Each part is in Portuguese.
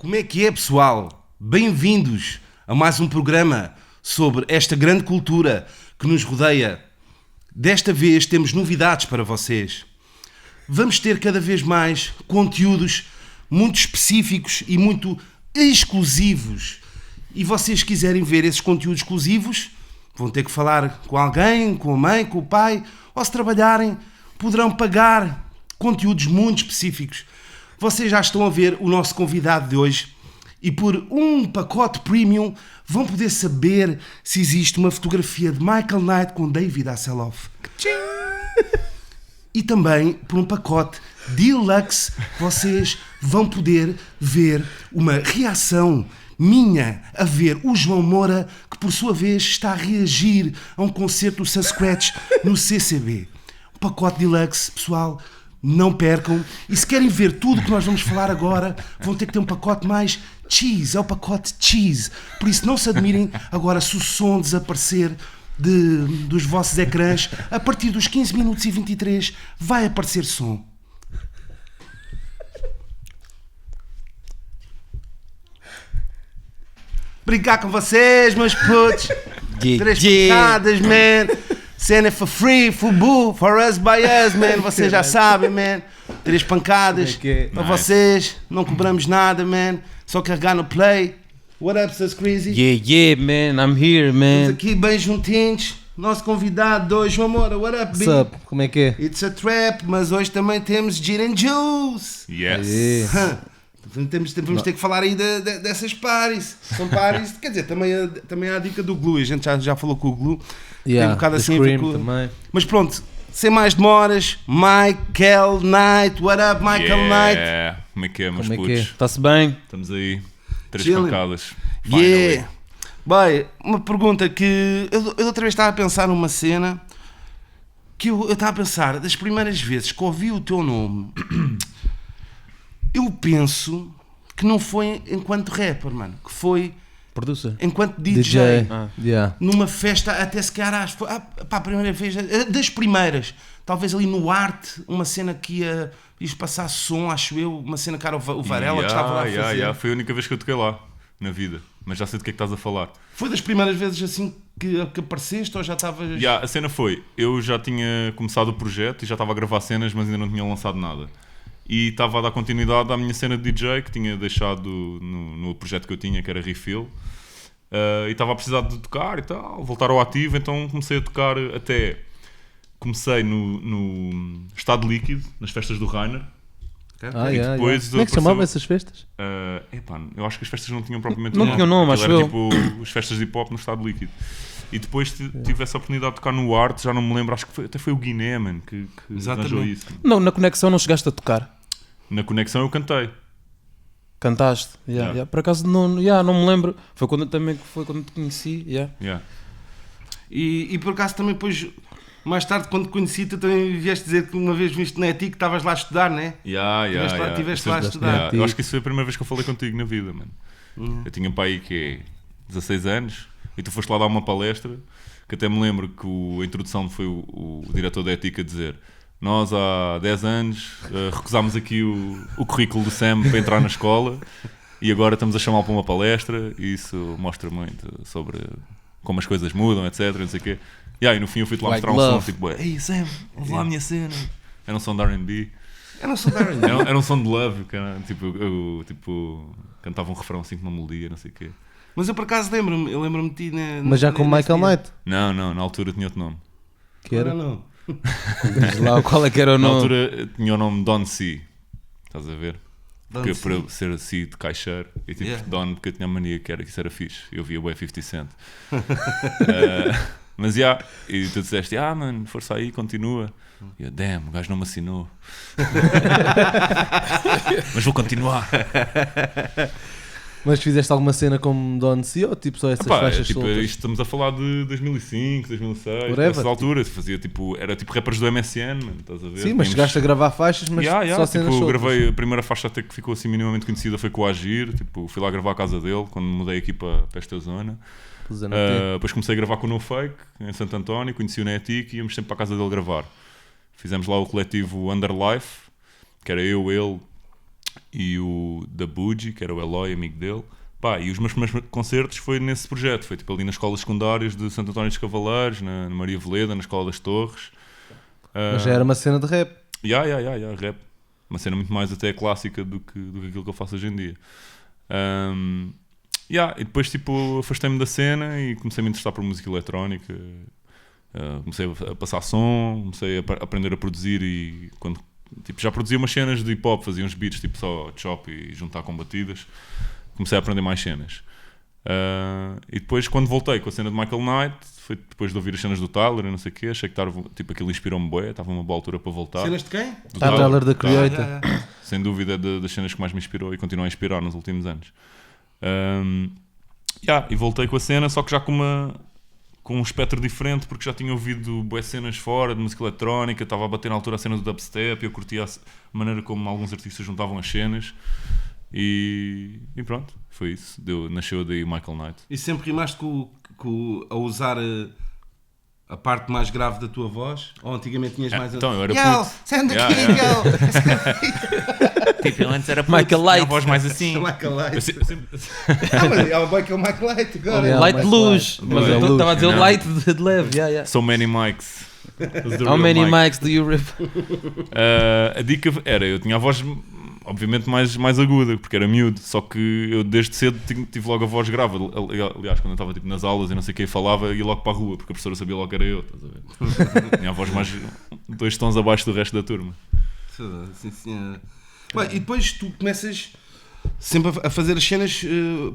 Como é que é, pessoal? Bem-vindos a mais um programa sobre esta grande cultura que nos rodeia. Desta vez temos novidades para vocês. Vamos ter cada vez mais conteúdos muito específicos e muito exclusivos. E vocês quiserem ver esses conteúdos exclusivos, vão ter que falar com alguém, com a mãe, com o pai, ou se trabalharem, poderão pagar conteúdos muito específicos. Vocês já estão a ver o nosso convidado de hoje e por um pacote premium vão poder saber se existe uma fotografia de Michael Knight com David Hasselhoff. E também por um pacote deluxe vocês vão poder ver uma reação minha a ver o João Moura, que por sua vez está a reagir a um concerto do Sasquatch no CCB. Um pacote deluxe, pessoal, não percam. E se querem ver tudo o que nós vamos falar agora, vão ter que ter um pacote mais cheese, é o pacote cheese. Por isso não se admirem agora se o som desaparecer dos vossos ecrãs. A partir dos 15 minutos e 23 vai aparecer som. Brincar com vocês, meus putos. Três pancadas, man. Cena for free, for boo, for us by us, man. Vocês já sabem, man. 3 pancadas para vocês. Não cobramos nada, man. Só carregar no play. What up, Sus Crazy? Yeah, man. I'm here, man. Estamos aqui bem juntinhos. Nosso convidado hoje, João Moura. What up, B? What's up? Como é que é? It's a trap, mas hoje também temos Gin and Juice. Yes. Vamos ter que falar aí dessas pares. São pares, quer dizer, também há a dica do Glue. A gente já falou com o Glue. Tem um bocado assim a ver com... também. Mas pronto, sem mais demoras, Michael Knight. What up, Michael Knight? Como é que é, meus Como é que é? putos? Está-se bem? Estamos aí, 3 Chilling. pancadas. Finally. Yeah. Bem, uma pergunta que... Eu outra vez estava a pensar numa cena que eu estava a pensar, das primeiras vezes que ouvi o teu nome... Eu penso que não foi enquanto rapper, mano, que foi Producer. enquanto DJ. Yeah. Numa festa, até se calhar, acho que foi a primeira vez, das primeiras, talvez ali no Arte, uma cena que ias passar som, acho eu, uma cena que era o Varela que estava lá a fazer. Foi a única vez que eu toquei lá, na vida. Mas já sei do que é que estás a falar. Foi das primeiras vezes assim que apareceste ou já estavas... A cena foi, eu já tinha começado o projeto e já estava a gravar cenas, mas ainda não tinha lançado nada. E estava a dar continuidade à minha cena de DJ que tinha deixado no projeto que eu tinha, que era Refill, e estava a precisar de tocar e tal, voltar ao ativo, então comecei a tocar até... Comecei no Estado Líquido, nas festas do Rainer. Okay. Depois Como é que se chamavam essas festas? Eu acho que as festas não tinham propriamente Não tinham nome, Aquilo acho era eu. tipo as festas de hip-hop no Estado Líquido. E depois tive essa oportunidade de tocar no Arte, já não me lembro, acho que até foi o Guiné, man, que arranjou isso. Não, na conexão não chegaste a tocar. Na conexão eu cantei. Cantaste. Yeah. Por acaso não me lembro. Foi quando te conheci. Yeah. E por acaso também depois, mais tarde, quando te conheci, tu também vieste dizer que uma vez viste na ETI que estavas lá a estudar, não é? Tiveste lá a estudar. Eu acho que isso foi a primeira vez que eu falei contigo na vida, mano. Eu tinha um pai que é 16 anos e tu foste lá dar uma palestra que até me lembro que a introdução foi o diretor da ética a dizer: nós há 10 anos recusámos aqui o currículo do Sam para entrar na escola e agora estamos a chamá-lo para uma palestra e isso mostra muito sobre como as coisas mudam, etc, não sei o quê. E no fim eu fui-te lá mostrar um som, tipo, ei Sam, ouve lá a minha cena. Era um som de R&B. Era um som de Love, cara. Eu cantava um refrão assim com uma melodia, não sei o quê. Mas eu por acaso lembro-me de ti Mas já com Michael Knight? Não, na altura tinha outro nome. Que era? Não. Diz lá qual é que era o Na nome. altura tinha o nome Don C. Estás a ver? Don Porque C. para eu ser C de caixeiro e tipo Yeah. Don, porque eu tinha a mania que isso era fixe. Eu via o 50 Cent. Mas e tu disseste, mano, força aí, continua. E eu, damn, o gajo não me assinou. Mas vou continuar. Mas fizeste alguma cena como Don C ou tipo só essas faixas tipo, soltas? isto estamos a falar de 2005, 2006, Whatever. nessas alturas, fazia tipo, era tipo rappers do MSN, mano, estás a ver? Sim, mas chegaste a gravar faixas, mas só cenas tipo, soltas. gravei a primeira faixa até que ficou assim minimamente conhecida foi com o Agir, tipo, fui lá gravar a casa dele quando mudei aqui para esta zona. Depois comecei a gravar com o No Fake em Santo António, conheci o Netic e íamos sempre para a casa dele gravar. Fizemos lá o coletivo Underlife, que era eu, ele, e o da Buji, que era o Eloy, amigo dele. Pá, e os meus primeiros concertos foi nesse projeto, foi tipo ali nas escolas secundárias de Santo António dos Cavaleiros, na Maria Veleda, na Escola das Torres. Mas já era uma cena de rap. Rap. Uma cena muito mais até clássica do que aquilo que eu faço hoje em dia. E depois tipo afastei-me da cena e comecei a me interessar por música eletrónica. Comecei a passar som, comecei a aprender a produzir e quando tipo, já produzia umas cenas de hip hop, fazia uns beats tipo só chop e juntar com batidas. Comecei a aprender mais cenas. E depois, quando voltei com a cena de Michael Knight, foi depois de ouvir as cenas do Tyler e não sei o quê, achei que tipo, aquilo inspirou-me bué, estava uma boa altura para voltar. Cenas de quem? Do Tyler da Creator. Sem dúvida das cenas que mais me inspirou e continua a inspirar nos últimos anos. E voltei com a cena, só que já com um espectro diferente, porque já tinha ouvido bué cenas fora de música eletrónica, estava a bater na altura a cena do dubstep e eu curtia a maneira como alguns artistas juntavam as cenas. E pronto, foi isso. Nasceu daí o Michael Knight. E sempre rimaste a usar a parte mais grave da tua voz? Ou antigamente tinhas mais... Então, eu era puto. Sendo aqui, Tipo, antes era puto, Michael Light. tinha a voz mais assim. Michael Light. Eu sempre... Mas é o Michael Light agora. Yeah. Light de Michael luz. Light. Mas Yeah. eu estava a dizer Não. light de leve. So many mics. How many mics do you rip? A dica era, eu tinha a voz obviamente mais aguda, porque era miúdo, só que eu desde cedo tive logo a voz grave. Aliás, quando eu estava tipo, nas aulas e não sei o que, falava, ia logo para a rua, porque a professora sabia logo que era eu, estás a ver? Tinha a voz mais 2 tons abaixo do resto da turma. Sim, senhora. Bem, e depois tu começas sempre a fazer as cenas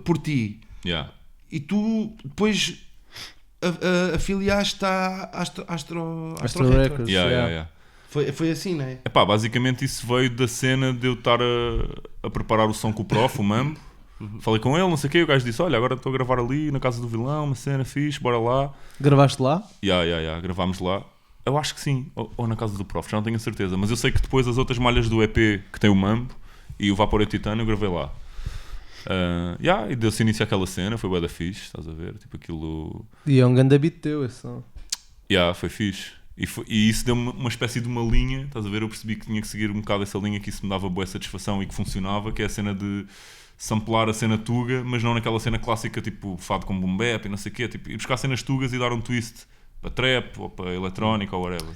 por ti. Yeah. E tu depois afiliaste à Astro Records. Yeah. Foi assim, não é? Epá, basicamente isso veio da cena de eu estar a preparar o som com o prof, o Mambo. Falei com ele, não sei o quê, o gajo disse, olha, agora estou a gravar ali na casa do vilão, uma cena fixe, bora lá. Gravaste lá? Gravámos lá. Eu acho que sim, ou na casa do prof, já não tenho a certeza. Mas eu sei que depois as outras malhas do EP que tem o Mambo e o Vapor Titânio eu gravei lá. E deu-se início àquela cena, foi bué da fixe, estás a ver? Tipo aquilo... E é um grande beat teu esse som. Foi fixe. E isso deu-me uma espécie de uma linha, estás a ver? Eu percebi que tinha que seguir um bocado essa linha, que isso me dava boa satisfação e que funcionava, que é a cena de samplar a cena tuga, mas não naquela cena clássica tipo fado com boom bap e não sei o quê, tipo, ir buscar cenas tugas e dar um twist para trap ou para eletrónica ou whatever.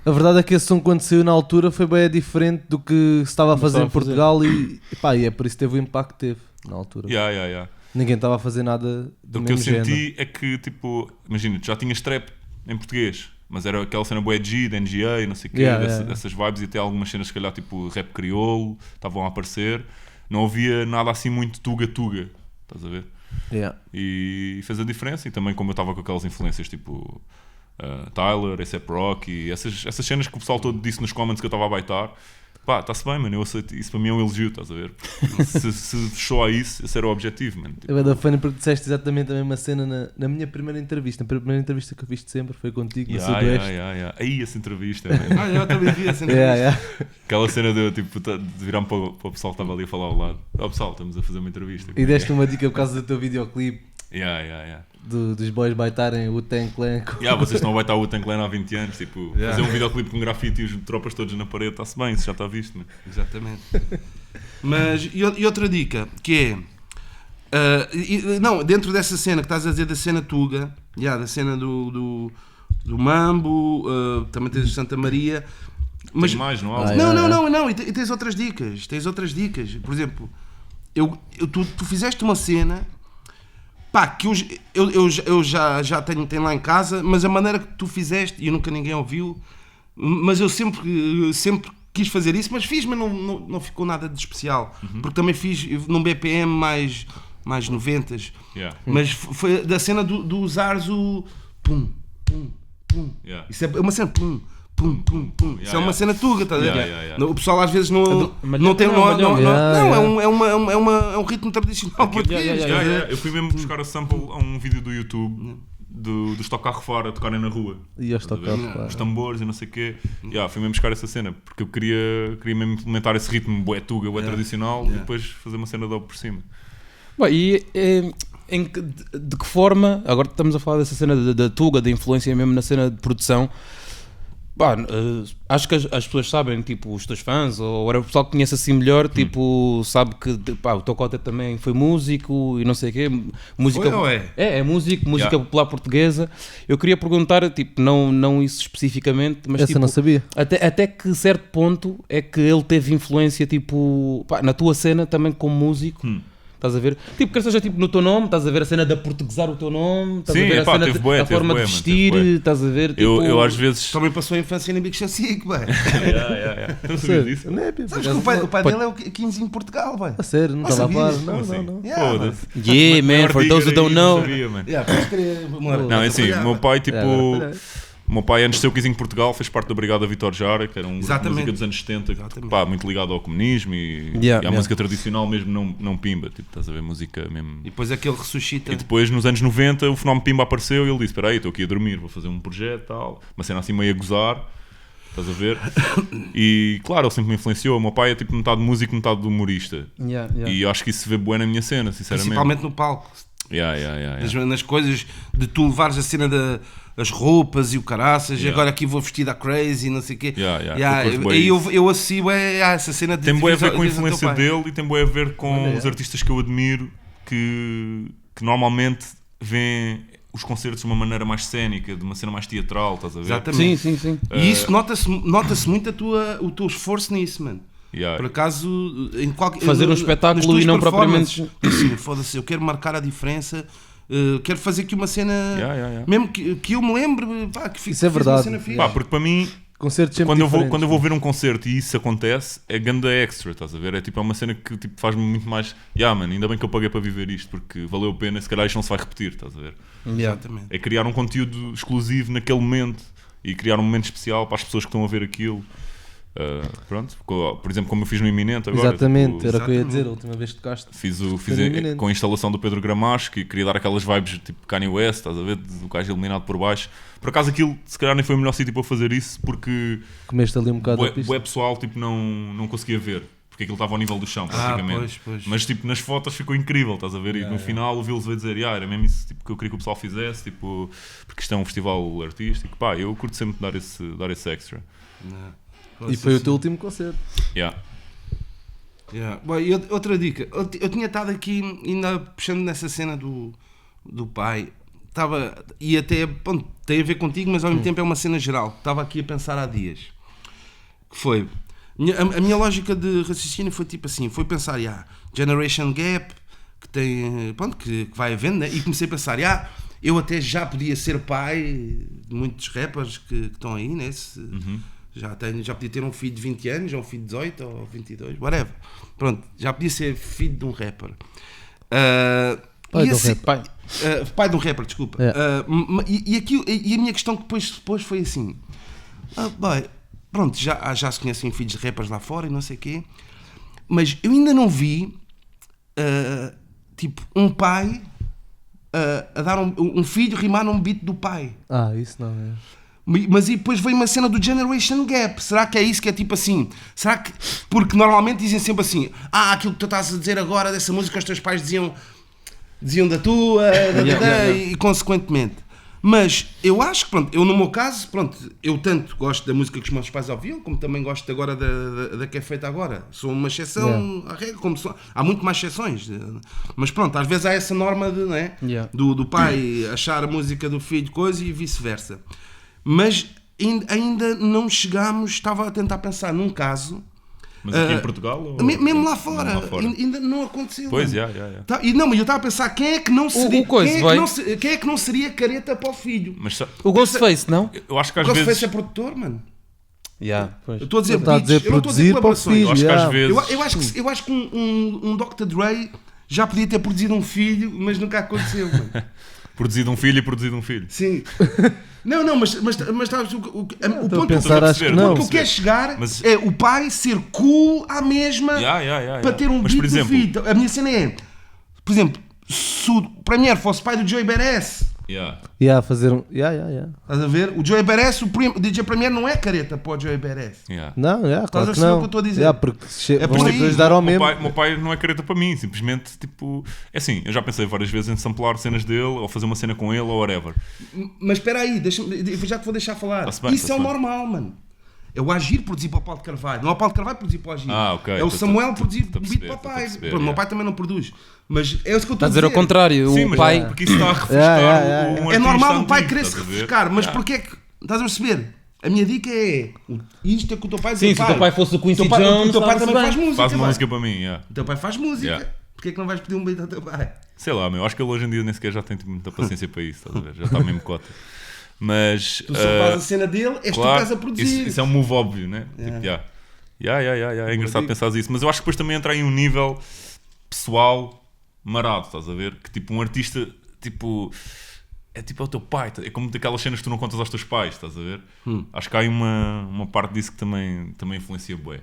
A verdade é que esse som quando saiu na altura foi bem diferente do que se estava a fazer em Portugal e é por isso que teve o impacto que teve na altura. Ninguém estava a fazer nada do O que eu mesmo género. senti é que, tipo, imagina, tu já tinhas trap em português, mas era aquela cena bué G, de NGA, não sei o quê, dessas vibes, e até algumas cenas, se calhar, tipo, rap crioulo, estavam a aparecer. Não havia nada assim muito tuga-tuga, estás a ver? E fez a diferença, e também como eu estava com aquelas influências, tipo, Tyler, A$AP Rocky, e essas cenas que o pessoal todo disse nos comments que eu estava a baitar, pá, está-se bem, mano, eu aceito, isso para mim é um elogio, estás a ver? se fechou a isso, esse era o objetivo, mano. Tipo, É da funny porque disseste exatamente a mesma cena na minha primeira entrevista. A primeira entrevista que eu fiz sempre foi contigo, no Sudoeste. Aí essa entrevista, mano. Eu também vi essa entrevista. Aquela cena de, tipo, de virar-me para o pessoal que estava ali a falar ao lado. Pessoal, estamos a fazer uma entrevista. E deste uma dica por causa do teu videoclipe. Yeah. Dos boys baitarem o Wu-Tang Clan. Vocês estão a baitar o Wu-Tang Clan há 20 anos, tipo, fazer um videoclipe com grafite e os tropas todos na parede, está-se bem, isso já está visto, né? Exatamente. Mas, e outra dica, que é, não, dentro dessa cena que estás a dizer da cena Tuga, da cena do Mambo, também tens o Santa Maria, mas... Tem mais, não há? Não, e tens outras dicas, por exemplo, tu fizeste uma cena... Pá, que eu já tenho lá em casa, mas a maneira que tu fizeste, e nunca ninguém ouviu, mas eu sempre quis fazer isso, mas não ficou nada de especial, porque também fiz num BPM mais 90s, mas foi da cena do usares o pum, pum, pum, isso é uma cena pum, pum, pum, pum. Isso é uma cena tuga, tá? O pessoal às vezes não tem. É um ritmo tradicional português. Eu fui mesmo buscar a sample a um vídeo do YouTube dos Tocar Fora a tocarem na rua. E os Tocar Fora. Os tambores e não sei o quê. Fui mesmo buscar essa cena porque eu queria mesmo implementar esse ritmo bué tuga, bué tradicional e depois fazer uma cena de por cima. Bom, e de que forma, agora estamos a falar dessa cena da tuga, da influência mesmo na cena de produção. Pá, acho que as pessoas sabem, tipo, os teus fãs, ou o pessoal que conhece assim melhor, tipo, sabe que pá, o Tocota também foi músico e não sei o quê. Música, Foi ou é? É música popular portuguesa. Eu queria perguntar, tipo, não isso especificamente, mas Essa tipo, não sabia. até que certo ponto é que ele teve influência, tipo, pá, na tua cena também como músico. Estás a ver? Tipo, quer seja tipo no teu nome, estás a ver a cena de portuguesar o teu nome, estás Sim, a ver a epá, cena teve bué, a forma bué, de mano, vestir, teve bué. estás a ver? Tipo, Eu às vezes. Também passou a infância em Bico Chacico, bem. Não sabias disso? Não é, pá, Sabes que o pai dele é o 15 em Portugal, bem. a sério, não estava a par. sabias? Não, Como assim? não. Yeah, Foda-se. Yeah, man, for those who don't know. Não sabia, mano. Yeah, podes crer, amor. Não, é assim, o meu pai, tipo. Yeah, O meu pai, antes de ser o 15 em Portugal, fez parte da Brigada Vitor Jara, que era um grupo de Exatamente. música dos anos 70, Exatamente. pá, muito ligado ao comunismo e à música tradicional mesmo não pimba, tipo, estás a ver, música mesmo. E depois aquele ressuscita. E depois, nos anos 90, o fenómeno pimba apareceu e ele disse, espera aí, estou aqui a dormir, vou fazer um projeto e tal, uma cena assim meio a gozar, estás a ver? E, claro, ele sempre me influenciou. O meu pai é tipo metade músico, metade humorista. E eu acho que isso se vê bué na minha cena, sinceramente. Principalmente no palco. Yeah. Nas coisas de tu levares a cena das roupas e o caraças, e agora aqui vou vestido a crazy, não sei o quê. Aí eu associo essa cena de. Tem bué a ver com a diz ao teu influência pai. dele e tem bué a ver com os artistas que eu admiro que normalmente veem os concertos de uma maneira mais cénica, de uma cena mais teatral, estás a ver? Exatamente. Sim. E isso nota-se muito o teu esforço nisso, mano. Yeah. Por acaso, em qualquer, Fazer um nas espetáculo tuas e não performances, propriamente- Sim, foda-se, eu quero marcar a diferença. Quero fazer aqui uma cena. Yeah. Mesmo que eu me lembre, pá, que fique Isso é verdade. uma cena fixe. Pá, porque para mim, Concertos sempre quando eu diferentes. vou ver um concerto e isso acontece, é ganda extra, estás a ver? É tipo, é uma cena que tipo, faz-me muito mais. Mano, ainda bem que eu paguei para viver isto, porque valeu a pena e se calhar isto não se vai repetir, estás a ver? Exatamente. É criar um conteúdo exclusivo naquele momento e criar um momento especial para as pessoas que estão a ver aquilo. Pronto, por exemplo, como eu fiz no Iminente agora. Exatamente, tipo, era o que eu ia dizer, a última vez que tocaste. Fiz no Iminente. com a instalação do Pedro Gramacho, que queria dar aquelas vibes tipo Kanye West, estás a ver? Do gajo iluminado por baixo. Por acaso aquilo, se calhar, nem foi o melhor sítio para fazer isso, porque Comeste ali um bocado da pista. bué pessoal tipo, não conseguia ver, porque aquilo estava ao nível do chão, praticamente. Pois. Mas tipo, nas fotos ficou incrível, estás a ver? E no final o Vils veio dizer, era mesmo isso tipo, que eu queria que o pessoal fizesse, tipo, porque isto é um festival artístico. Pá, eu curto sempre dar esse extra. E foi o teu último concerto. Yeah. Bom, e outra dica, eu tinha estado aqui ainda puxando nessa cena do pai, e até pronto, tem a ver contigo, mas ao mesmo tempo é uma cena geral. Estava aqui a pensar há dias que foi a minha lógica de raciocínio foi tipo assim, foi pensar, Generation Gap que tem, pronto, que vai havendo, né? E comecei a pensar, eu até já podia ser pai de muitos rappers que estão aí, né? Já podia ter um filho de 20 anos, ou um filho de 18, ou 22, whatever. Pronto, já podia ser filho de um rapper. Pai de um rapper. Pai de um rapper, desculpa. E a minha questão que depois foi assim: pronto, já se conhecem filhos de rappers lá fora e não sei o quê, mas eu ainda não vi tipo um pai a dar um filho rimar num beat do pai. Isso não é. Mas e depois veio uma cena do Generation Gap. Será que é isso que é tipo assim? Será que... Porque normalmente dizem sempre assim: aquilo que tu estás a dizer agora dessa música os teus pais diziam da tua, e consequentemente. Mas eu acho que, pronto, eu no meu caso, pronto, eu tanto gosto da música que os meus pais ouviam, como também gosto agora da que é feita agora. Sou uma exceção à regra, há muito mais exceções. Mas pronto, às vezes há essa norma do pai achar a música do filho coisa e vice-versa. Mas ainda não chegámos, estava a tentar pensar num caso. Mas aqui em Portugal? Ou... Mesmo lá fora, ainda não aconteceu. Pois, E não, mas eu estava a pensar, quem é que não seria quem é que não seria careta para o filho? Mas, o Ghostface, não? Eu acho que às o Ghostface vezes... é produtor, mano. Pois. Eu estou a dizer Está a dizer eu não estou a dizer produzir para o colaborações. filho. Eu acho que às vezes... Eu acho que um Dr. Dre já podia ter produzido um filho, mas nunca aconteceu, mano. Produzido um filho e produzido um filho. Sim. Não, mas sabes, o ponto que eu quero chegar é o pai ser cool à mesma para ter um beat do filho. A minha cena é, por exemplo, se o Premier fosse pai do Joey Badass, Fazer um... Estás a ver? O Joey Beres, o DJ Premier não é careta para o Joey Beres. Não, claro que não. não. O que eu estou a dizer? Porque É vamos por ter que aí. ajudar ao Meu mesmo. pai não é careta para mim, simplesmente, tipo... É assim, eu já pensei várias vezes em samplar cenas dele, ou fazer uma cena com ele, ou whatever. Mas espera aí, já te vou deixar falar. Tá-se bem, Isso é o tá-se bem. normal, mano. É o Agir produzir para o Paulo de Carvalho. Não é o Paulo de Carvalho produzir para o Agir. Ok. É o Samuel produzir Estou a beat perceber, para o pai. estou a perceber, Pronto, o meu pai também não produz. Mas é isso que eu estou Está a a dizer ao dizer. contrário, Sim, o mas pai... porque isso está a refrescar um É artista normal o pai antigo, querer se estás a ver? refrescar, mas porquê é que... Estás a perceber? A minha dica é... Isto é que o teu pai diz. Sim, se o teu pai fosse o Quincy o pai Jones, o teu pai estava-se também bem. faz música. Faz uma vai. música para mim, O teu pai faz música. Yeah. Porquê é que não vais pedir um beat ao teu pai? Sei lá, meu, acho que ele hoje em dia nem sequer já tem tipo, muita paciência para isso, estás a ver? Já está mesmo cota. Mas... Tu só fazes a cena dele, és tu que estás a produzir. Isso é um move óbvio, né? Tipo, é engraçado pensar isso. Mas eu acho que depois também entra em um nível pessoal marado, estás a ver? Que tipo, um artista, tipo... É tipo o teu pai, é como daquelas cenas que tu não contas aos teus pais, estás a ver? Acho que há aí uma parte disso que também influencia bué.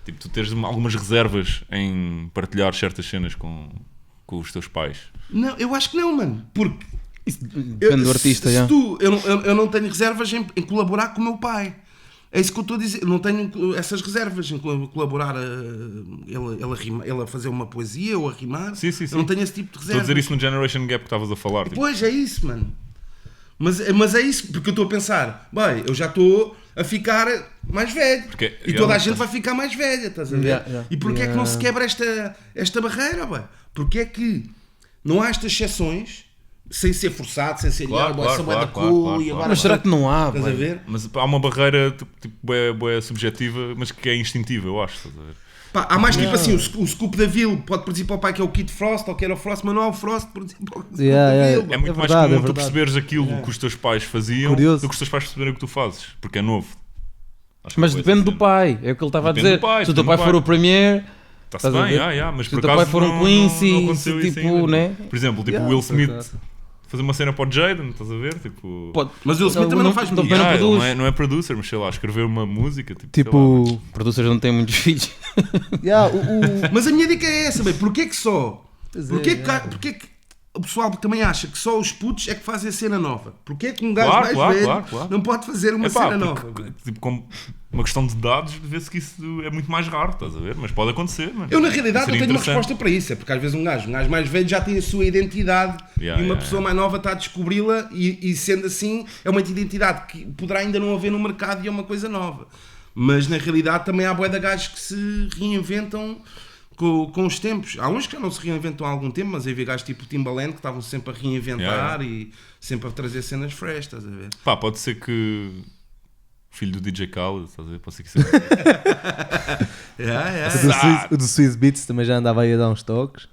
Tipo, tu teres algumas reservas em partilhar certas cenas com os teus pais. Não, eu acho que não, mano. Porque... Depende do artista, se já. Eu não tenho reservas em colaborar com o meu pai. É isso que eu estou a dizer. Eu não tenho essas reservas em colaborar ele a fazer uma poesia ou a rimar. Sim. Eu não tenho esse tipo de Estou a reservas. dizer isso no Generation Gap que estavas a falar. Tipo. Pois, é isso, mano. Mas é isso, porque eu estou a pensar, bem, eu já estou a ficar mais velho. Porque e toda a gente vai ficar mais velha, estás a ver? Yeah. E porquê é que não se quebra esta barreira, bem? Porquê é que não há estas exceções... Sem ser forçado, sem ser Claro. Mas será que não há? Estás a ver? Mas há uma barreira tipo bué subjetiva, mas que é instintiva, eu acho. Estás a ver? Pá, há mais tipo assim, o Scoop da Ville pode produzir para o pai que é o Kid Frost ou que era o Frost, mas não há o Frost produzir para o Scoop da Ville. É muito mais verdade, comum tu perceberes aquilo que os teus pais faziam Curioso. do que os teus pais perceberem o que tu fazes, porque é novo. Acho que Mas foi depende essa do cena. pai, é o que ele estava a Depende dizer. do pai, Se o teu depende pai do for pai. o premier, Está-se estás a bem, ver? mas Se por o teu acaso pai for um não Quincy, aconteceu isso tipo, ainda. né? Por exemplo, tipo Will Smith fazer uma cena para o Jaden, estás a ver? Tipo, Mas o Will Smith também não faz também música. não produz. não é producer, mas sei lá, escrever uma música. Sei lá, Tipo... Producers não têm muitos filhos. Mas a minha dica é essa, bem, porquê que só? Pois é, Porquê que o pessoal também acha que só os putos é que fazem a cena nova? Porquê que um gajo Claro, mais velho claro. não pode fazer uma Epá, cena porque, nova? tipo, como uma questão de dados, vê-se que isso é muito mais raro, estás a ver? Mas pode acontecer, mano. Eu, na realidade, não Seria tenho uma interessante. resposta para isso. É porque às vezes um gajo mais velho já tem a sua identidade e uma pessoa mais nova está a descobri-la e sendo assim, é uma identidade que poderá ainda não haver no mercado e é uma coisa nova. Mas, na realidade, também há bué de gajos que se reinventam com os tempos. Há uns que já não se reinventam há algum tempo, mas havia gajos tipo Timbaland que estavam sempre a reinventar e sempre a trazer cenas fresh, estás a ver? Pá, pode ser que o filho do DJ Khaled, estás a ver? Pode ser que isso O do Swiss Beats também já andava aí a dar uns toques.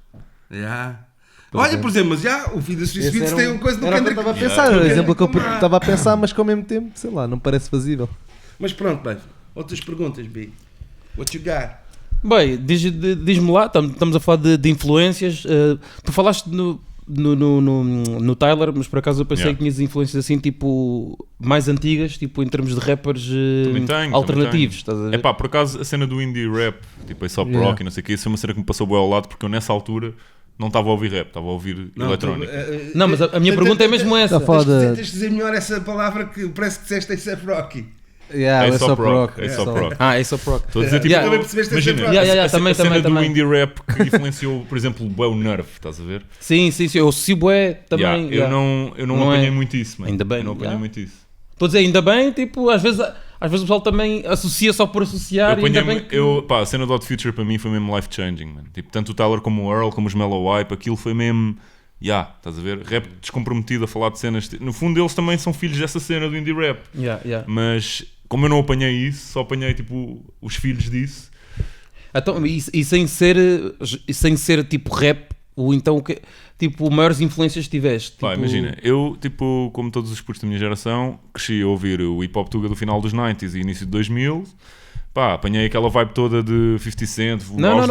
Olha, por exemplo, mas o filho da Swiss Beats tem uma coisa do Era o que eu Kendrick. estava a pensar, era o exemplo que eu estava a pensar, mas que ao mesmo tempo, sei lá, não parece fazível. Mas pronto, bem, outras perguntas, B. What you got? Bem, diz-me lá, estamos a falar de influências. Tu falaste no Tyler, mas por acaso eu pensei que tinhas influências assim, tipo, mais antigas, tipo, em termos de rappers alternativos. Estás a ver? É pá, por acaso a cena do indie rap, tipo A$AP Rocky e não sei o que, isso foi uma cena que me passou bem ao lado, porque eu nessa altura não estava a ouvir rap, estava a ouvir eletrónica. Não, mas a minha pergunta é mesmo essa. Tens de dizer melhor essa palavra que parece que disseste A$AP Rocky. A$AP Rock. A$AP Rock. Estou a dizer, tipo, também percebeste imagina, também, a cena do também. indie rap que influenciou, por exemplo, o Nerve, estás a ver? Sim, eu sigo também. Eu não apanhei muito isso, mano. Ainda bem. Eu não apanhei muito isso. Estou a dizer, ainda bem, tipo, às vezes o pessoal também associa só por associar. A cena do Odd Future para mim foi mesmo life-changing, mano. Tipo, tanto o Tyler como o Earl, como os Mellow Wipe, aquilo foi mesmo... estás a ver? Rap descomprometido a falar de cenas... No fundo, eles também são filhos dessa cena do indie rap. Mas, como eu não apanhei isso, só apanhei, tipo, os filhos disso. Então, e sem ser tipo rap, ou então o que... Tipo, maiores influências tiveste? Pá, tipo... imagina, eu, tipo, como todos os putos da minha geração, cresci a ouvir o hip-hop tuga do final dos 90s e início de 2000. Pá, apanhei aquela vibe toda de 50 Cent, não,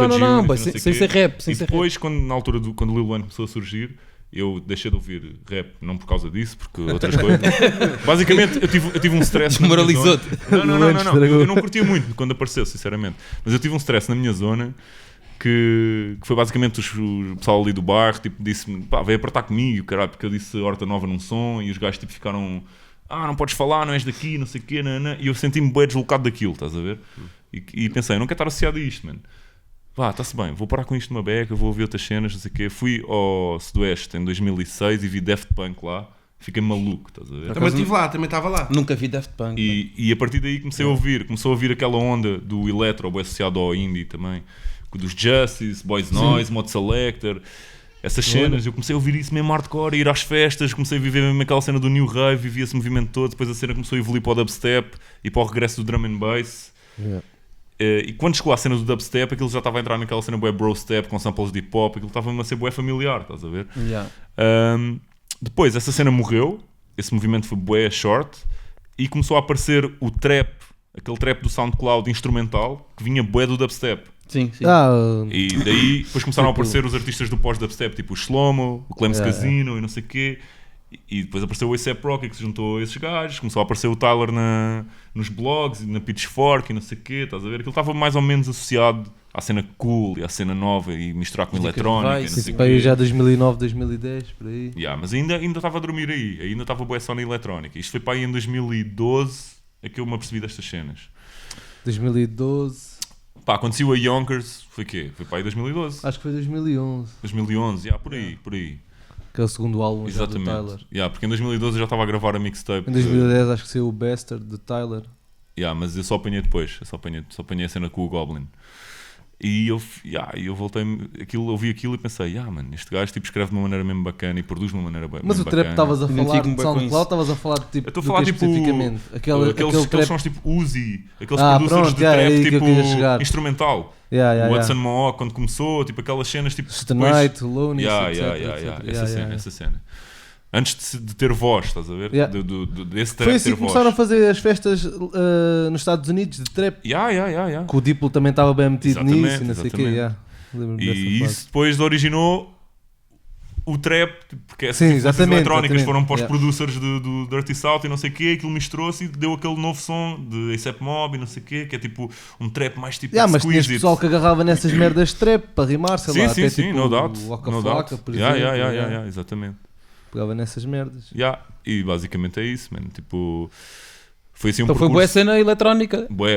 sem ser rap. E depois, na altura quando Lil Wayne começou a surgir, eu deixei de ouvir rap, não por causa disso, porque outras coisas. Basicamente, eu tive um stress. Desmoralizou-te. Não. Eu não curtia muito quando apareceu, sinceramente. Mas eu tive um stress na minha zona que foi basicamente o pessoal ali do bar, tipo, disse-me, pá, veio apertar comigo, caralho, porque eu disse Horta Nova num som, e os gajos tipo ficaram, não podes falar, não és daqui, não sei o quê, e eu senti-me bem deslocado daquilo, estás a ver? E pensei, não quero estar associado a isto, mano. Vá, está-se bem, vou parar com isto numa beca, vou ouvir outras cenas, não sei o quê. Fui ao Sudoeste em 2006 e vi Daft Punk lá, fiquei maluco, estás a ver? Também estive lá, também estava lá. Nunca vi Daft Punk. E a partir daí começou a ouvir aquela onda do electro, associado ao indie também, dos Justice, Boys Noise, Mod Selector, essas cenas. Eu comecei a ouvir isso mesmo hardcore, ir às festas, comecei a viver mesmo aquela cena do New Rave, vivi esse movimento todo, depois a cena começou a evoluir para o dubstep e para o regresso do drum and bass. E quando chegou à cena do dubstep, aquilo já estava a entrar naquela cena bué bro step com samples de hip hop, aquilo estava a ser bué familiar, estás a ver? Depois essa cena morreu, esse movimento foi bué short e começou a aparecer o trap, aquele trap do SoundCloud instrumental que vinha bué do dubstep. Sim. E daí depois começaram a aparecer os artistas do pós-dubstep, tipo o Shlomo, o Clems Casino e não sei o quê. E depois apareceu o A$AP Rocky que se juntou a esses gajos, começou a aparecer o Tyler nos blogs e na Pitchfork e não sei o quê, estás a ver? Aquilo estava mais ou menos associado à cena cool e à cena nova e misturar com eletrónica e não sei o quê. Já 2009, 2010, por aí. Mas ainda estava a dormir aí, ainda estava bué só na eletrónica. Isto foi para aí em 2012 é que eu me apercebi destas cenas. 2012... Pá, quando saiu a Yonkers, foi quê? Foi para aí 2012? Acho que foi 2011. 2011, por aí. Que é o segundo álbum do Tyler. Porque em 2012 eu já estava a gravar a mixtape. Em 2010 acho que saiu o Bastard de Tyler. Mas eu só apanhei depois. Só apanhei a cena com o Goblin. E eu voltei, ouvi aquilo e pensei, mano, este gajo tipo, escreve de uma maneira mesmo bacana e produz de uma maneira bem. Mas o trap estavas a falar de SoundCloud, estavas a falar tipo, eu estou a falar tipo especificamente? Aqueles sons tipo Uzi, aqueles producers de trap tipo instrumental. O Hudson Mohawk quando começou, tipo aquelas cenas tipo. Tonight, Lonely, essa cena. Antes de ter voz, estás a ver? Desse trap. Foi assim que começaram a fazer as festas nos Estados Unidos de trap. Que o Diplo também estava bem metido nisso e não sei o quê. E isso depois originou o trap, porque essas eletrónicas foram para os producers do Dirty South e não sei o quê, aquilo misturou-se e deu aquele novo som de A$AP Mob e não sei o quê, que é tipo um trap mais tipo mas tinha pessoal que agarrava nessas merdas de trap para rimar, sei lá, até tipo no doubt, Waka Flocka, por exemplo. Exatamente. Pegava nessas merdas. E basicamente é isso, mano. Tipo, foi assim um então percurso. Foi boa cena eletrónica. Boa.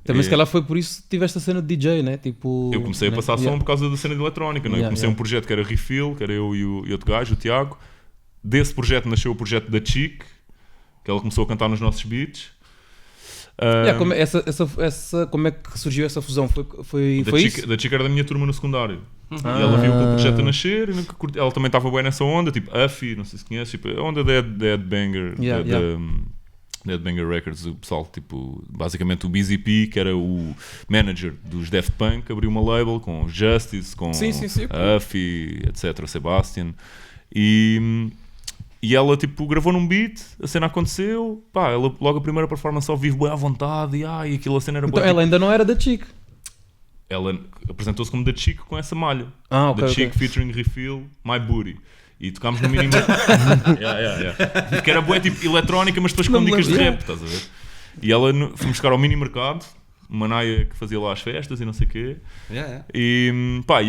Também se calhar foi por isso que tiveste a cena de DJ, né? Tipo, eu comecei a passar som por causa da cena de eletrónica, não é? Eu comecei um projeto que era Refill, que era eu e outro gajo, o Tiago. Desse projeto nasceu o projeto da Chic, que ela começou a cantar nos nossos beats. Como é que surgiu essa fusão? Foi isso? Da Chic era da minha turma no secundário. E ela viu aquele projeto a nascer e ela também estava bem nessa onda, tipo Uffy, não sei se conhece, tipo, a onda da Dead Banger, Dead Banger Records, o pessoal, tipo, basicamente o BZP, que era o manager dos Daft Punk, abriu uma label com Justice, com Uffy, etc, Sebastian, e ela, tipo, gravou num beat, a cena aconteceu, ela logo a primeira performance ao vivo, bem à vontade, e aquilo a cena era boa. Então ela ainda não era da Chic? Ela apresentou-se como da Chic com essa malha. Da Chic featuring Refill, My Booty. E tocámos no mínimo. Porque era boa, tipo, eletrónica, mas depois com dicas de rap, estás a ver? E ela fomos buscar ao mini mercado, uma naia que fazia lá as festas e não sei o quê. E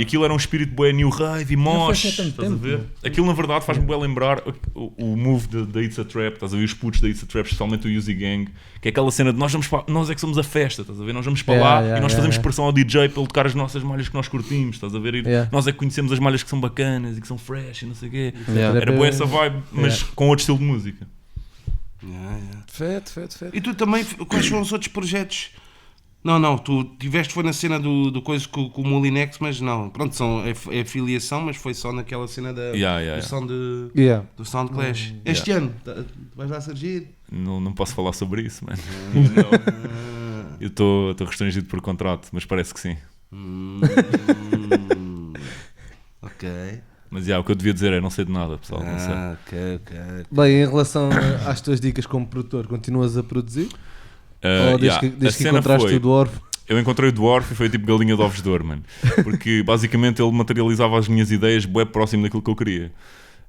aquilo era um espírito bué new rave e mosh, estás a ver? Aquilo na verdade faz-me bué lembrar o move da It's a Trap, estás a ver? Os putos da It's a Trap, especialmente o Uzi Gang, que é aquela cena de nós é que somos a festa, estás a ver? Nós vamos para lá e nós fazemos pressão ao DJ para ele tocar as nossas malhas que nós curtimos, estás a ver? E nós é que conhecemos as malhas que são bacanas e que são fresh e não sei o quê. Era boa essa vibe, mas com outro estilo de música. Feto. E tu também, quais foram os outros projetos? Não, tu tiveste foi na cena do coisa com o Molinex, mas não, pronto, é filiação, mas foi só naquela cena do Sound Clash. Este ano, vais lá surgir? Não posso falar sobre isso, mano. Eu estou restringido por contrato, mas parece que sim. Ok. Mas o que eu devia dizer é não sei de nada, pessoal. Não sei. Ok. Bem, em relação às tuas dicas como produtor, continuas a produzir? Ou desde que encontraste o Dwarf? Eu encontrei o Dwarf e foi tipo galinha de ovos de ouro, mano. Porque basicamente ele materializava as minhas ideias bem próximo daquilo que eu queria.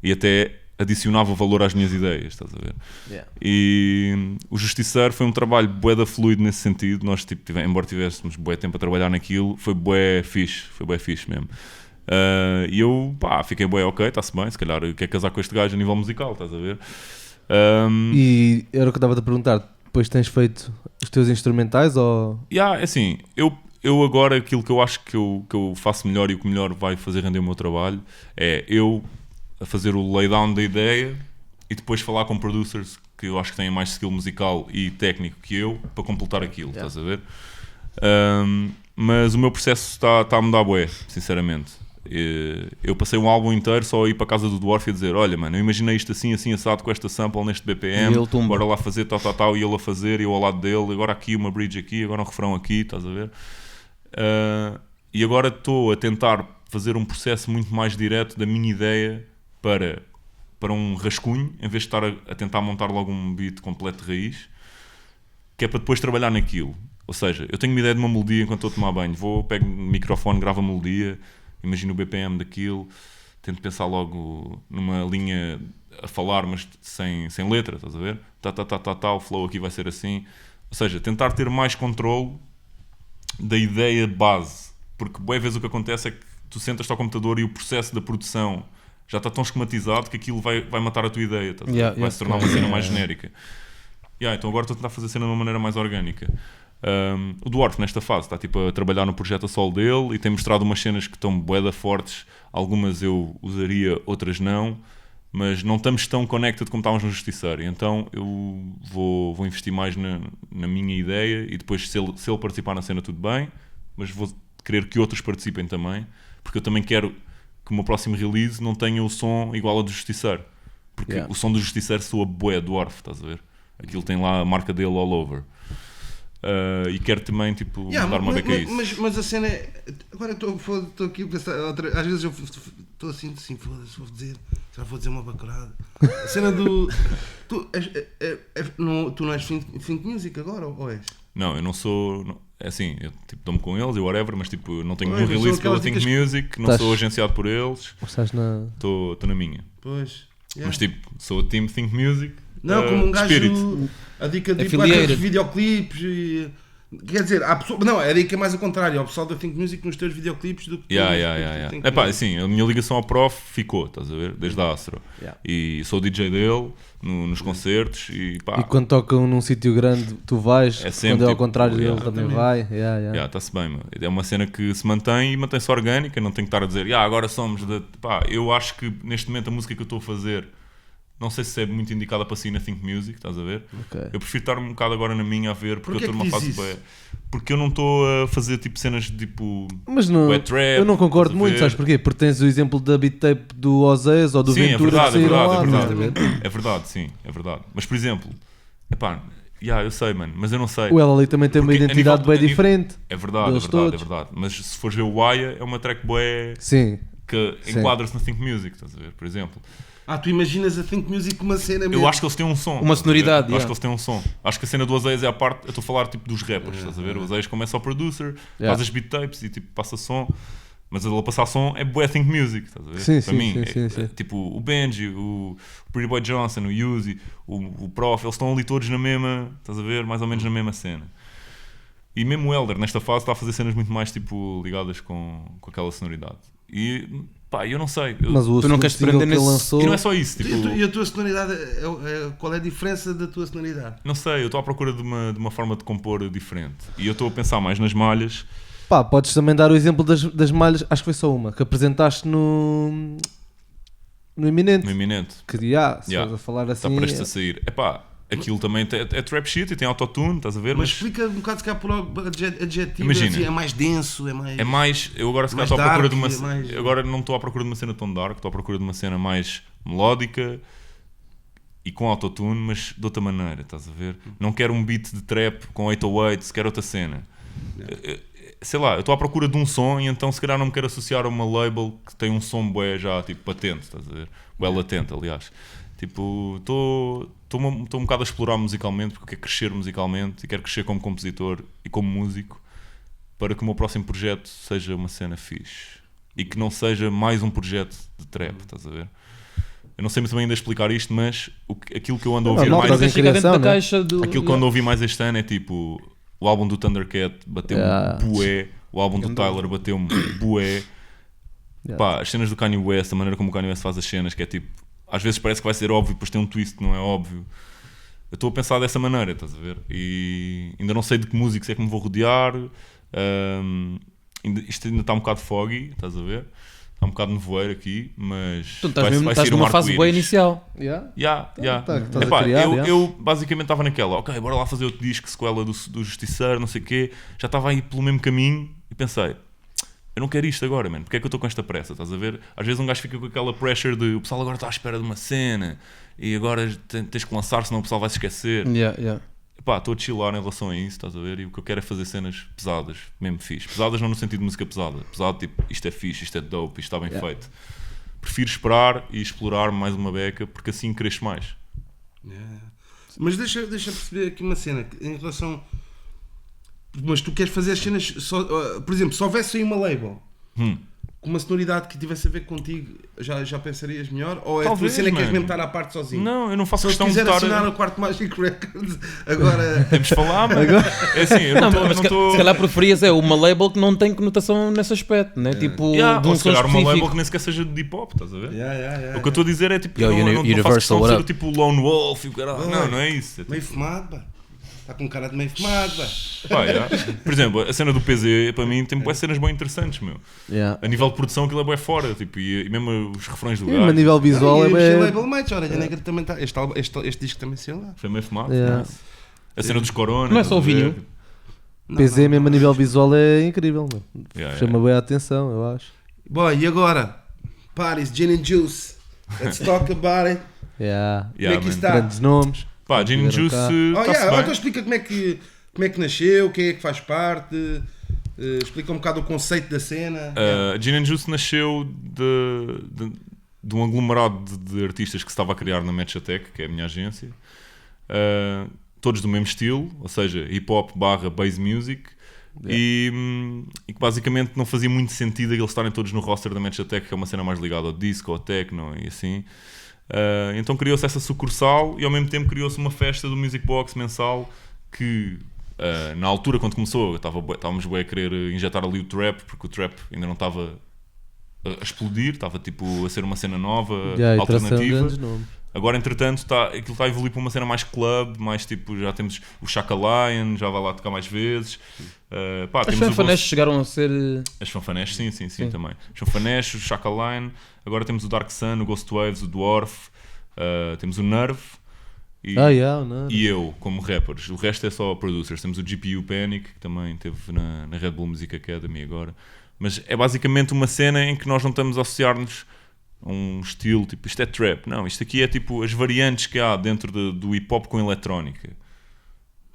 E até adicionava valor às minhas ideias, estás a ver? Yeah. E o Justiceiro foi um trabalho bué da fluido nesse sentido. Nós, tipo, embora tivéssemos bué tempo a trabalhar naquilo, foi bué fixe mesmo. E eu, fiquei bué ok, está-se bem, se calhar quer casar com este gajo a nível musical, estás a ver? E era o que eu estava a perguntar, depois tens feito os teus instrumentais ou... Assim, eu agora, aquilo que eu acho que eu faço melhor e o que melhor vai fazer render o meu trabalho é eu a fazer o laydown da ideia e depois falar com producers que eu acho que têm mais skill musical e técnico que eu para completar aquilo, estás a ver? Mas o meu processo está a mudar bué, sinceramente. Eu passei um álbum inteiro só a ir para a casa do Dwarf e a dizer: olha, mano, eu imaginei isto assim, assado com esta sample neste BPM, bora lá fazer tal, e ele a fazer, e eu ao lado dele, agora aqui uma bridge aqui, agora um refrão aqui, estás a ver? E agora estou a tentar fazer um processo muito mais direto da minha ideia para um rascunho, em vez de estar a tentar montar logo um beat completo de raiz, que é para depois trabalhar naquilo. Ou seja, eu tenho uma ideia de uma melodia enquanto estou a tomar banho, pego o microfone, gravo a melodia, imagino o BPM daquilo, tento pensar logo numa linha a falar, mas sem letra, estás a ver? O flow aqui vai ser assim. Ou seja, tentar ter mais controle da ideia base, porque boa vez o que acontece é que tu sentas-te ao computador e o processo da produção já está tão esquematizado que aquilo vai matar a tua ideia, vai se tornar uma cena mais genérica. Então agora estou a tentar fazer a cena de uma maneira mais orgânica. O Dwarf nesta fase está tipo a trabalhar no projeto a solo dele e tem mostrado umas cenas que estão bué da fortes, algumas eu usaria, outras não, mas não estamos tão connected como estávamos no Justiceiro, então eu vou investir mais na minha ideia e depois se ele participar na cena tudo bem, mas vou querer que outros participem também, porque eu também quero que o meu próximo release não tenha o som igual ao do Justiceiro, porque o som do Justiceiro soa bué Dwarf, estás a ver? Aquilo tem lá a marca dele all over. E quero também tipo, dar uma beca a isso. Mas a cena é. Agora estou aqui a pensar. Às vezes eu estou assim, foda-se, vou dizer uma bacurada. A cena do. Tu não és Think Music agora ou és? Não, eu não sou. É assim, eu tipo, dou-me com eles e whatever, mas tipo, eu não tenho nenhum release pela Think Music, não sou agenciado por eles. Estou na minha. Pois. Mas tipo, sou o team Think Music. Não, como um gajo. Spirit. A dica de aqueles videoclipes e... Quer dizer, há pessoa... Não, a dica é mais ao contrário. Ao pessoal da Think Music nos teus videoclipes do que... Assim, a minha ligação ao prof ficou, estás a ver? Desde a Astro. E sou DJ dele nos concertos e pá... E quando tocam num sítio grande tu vais, sempre, quando é ao contrário ele também vai. Está-se bem, mano. É uma cena que se mantém e mantém-se orgânica, não tenho que estar a dizer agora somos de... Pá, eu acho que neste momento a música que eu estou a fazer não sei se é muito indicada para si na Think Music, estás a ver? Okay. Eu prefiro estar um bocado agora na minha a ver, porque eu estou numa fase porque eu não estou a fazer tipo cenas de tipo wet trap. Eu não concordo muito, sabes porquê? Porque tens o exemplo da beat tape do Ozés ou do Ventura. É verdade, sim, é verdade. Mas por exemplo, eu sei, mano, mas eu não sei. O El ali também tem uma identidade bem diferente. É verdade. Mas se fores ver o Aya, é uma track bué que enquadra-se na Think Music, estás a ver? Por exemplo. Tu imaginas a Think Music com uma cena mesmo? Eu acho que eles têm um som. Uma sonoridade. Acho que eles têm um som. Acho que a cena do Azeias é a parte. Eu estou a falar tipo dos rappers, estás a ver? O Azeias começa ao producer, faz as beat tapes e tipo passa som. Mas ele a passar som é bué Think Music, estás a ver? Sim, para mim, tipo o Benji, o Pretty Boy Johnson, o Uzi, o Prof, eles estão ali todos na mesma, estás a ver? Mais ou menos na mesma cena. E mesmo o Elder, nesta fase, está a fazer cenas muito mais tipo ligadas com aquela sonoridade. E eu não sei. Mas tu não queres prender nesse... lançou... E não é só isso. Tipo... E a tua sonoridade, qual é a diferença da tua sonoridade? Não sei, eu estou à procura de uma forma de compor diferente. E eu estou a pensar mais nas malhas. Podes também dar o exemplo das malhas, acho que foi só uma, que apresentaste no Iminente. No Iminente. Que se a falar assim... Está prestes a sair. Aquilo também é trap shit e tem autotune, estás a ver? Mas explica um bocado se calhar por adjetivo, assim, é mais denso, é mais... eu agora se calhar estou à procura de uma... Agora não estou à procura de uma cena tão dark, estou à procura de uma cena mais melódica e com autotune, mas de outra maneira, estás a ver? Não quero um beat de trap com 808, quero outra cena. Sei lá, eu estou à procura de um som e então se calhar não me quero associar a uma label que tem um som bué já tipo patente, estás a ver? Bué latente, aliás. Tipo, estou um bocado a explorar musicalmente porque eu quero crescer musicalmente e quero crescer como compositor e como músico para que o meu próximo projeto seja uma cena fixe e que não seja mais um projeto de trap, estás a ver? Eu não sei muito bem ainda explicar isto, mas aquilo que eu ando a ouvir mais... Aquilo que eu ando a ouvir mais este ano é tipo... O álbum do Thundercat bateu-me bué. O álbum do Tyler bateu-me bué. Pá, as cenas do Kanye West, a maneira como o Kanye West faz as cenas, que é tipo... Às vezes parece que vai ser óbvio, depois tem um twist que não é óbvio. Eu estou a pensar dessa maneira, estás a ver? E ainda não sei de que músicos é que me vou rodear. Isto ainda está um bocado foggy, estás a ver? Está um bocado nevoeiro aqui, mas tu estás numa fase boa inicial. Eu basicamente estava naquela, ok, bora lá fazer outro disco, sequela do Justiceiro, não sei o quê. Já estava aí pelo mesmo caminho e pensei, eu não quero isto agora, mano. Porque é que eu estou com esta pressa, estás a ver? Às vezes um gajo fica com aquela pressure de o pessoal agora está à espera de uma cena e agora tens que lançar, senão o pessoal vai se esquecer. Pá, estou a chillar em relação a isso, estás a ver? E o que eu quero é fazer cenas pesadas, mesmo fixe. Pesadas não no sentido de música pesada. Pesado tipo, isto é fixe, isto é dope, isto está bem feito. Prefiro esperar e explorar mais uma beca, porque assim cresço mais. Mas deixa perceber aqui uma cena, em relação... Mas tu queres fazer as cenas, por exemplo, se houvesse aí uma label... com uma sonoridade que tivesse a ver contigo, já pensarias melhor? Ou é a tua cena que queres mesmo estar à parte sozinho? Não, eu não faço questão de estar... Se quiser estar... assinar o Quarto Mágico Records, agora... Temos de falar, mano. É assim, eu não estou... Se calhar preferias uma label que não tem conotação nesse aspecto, né? Tipo, de um se calhar uma label que nem sequer seja de hip-hop, estás a ver? O que eu estou a dizer é tipo... Eu não faço questão de ser tipo Lone Wolf e o caralho. Não é isso. Meio fumado, pá. Está com cara de meio fumado, Por exemplo, a cena do PZ para mim tem boas cenas bem interessantes, meu. A nível de produção aquilo é bem fora, tipo, e mesmo os refrões do gajo. A nível visual é bem... Label Mates, Orelha Negra também está. Este disco também saiu lá. Foi meio fumado. A cena dos Corona. Não é só o vinil. PZ mesmo a nível visual é incrível, mano. Chama bem a atenção, eu acho. Bom, e agora? Paris, Gin and Juice. Let's talk about it. Como é que está? Grandes nomes. Pá, Gin and Juice então explica como é que nasceu, quem é que faz parte, explica um bocado o conceito da cena. Gin and Juice nasceu de um aglomerado de artistas que se estava a criar na Match Attack, que é a minha agência, todos do mesmo estilo, ou seja, hip-hop / bass music, e que basicamente não fazia muito sentido eles estarem todos no roster da Match Attack, que é uma cena mais ligada ao disco, ao techno e assim. Então criou-se essa sucursal e ao mesmo tempo criou-se uma festa do Music Box mensal que na altura quando começou estávamos bem a querer injetar ali o trap, porque o trap ainda não estava a explodir, estava tipo a ser uma cena nova, alternativa. Agora entretanto aquilo está a evoluir para uma cena mais club, mais tipo, já temos o Chaka Lion, já vai lá tocar mais vezes. As fanfanés chegaram a ser... As fanfanés, sim, também. Os fanfanés, o Chaka Lion, agora temos o Dark Sun, o Ghost Waves, o Dwarf, temos o Nerve e eu como rappers. O resto é só producers. Temos o GPU Panic, que também esteve na Red Bull Music Academy agora. Mas é basicamente uma cena em que nós não estamos a associar-nos a um estilo, tipo, isto é trap. Não, isto aqui é tipo as variantes que há dentro do hip-hop com eletrónica.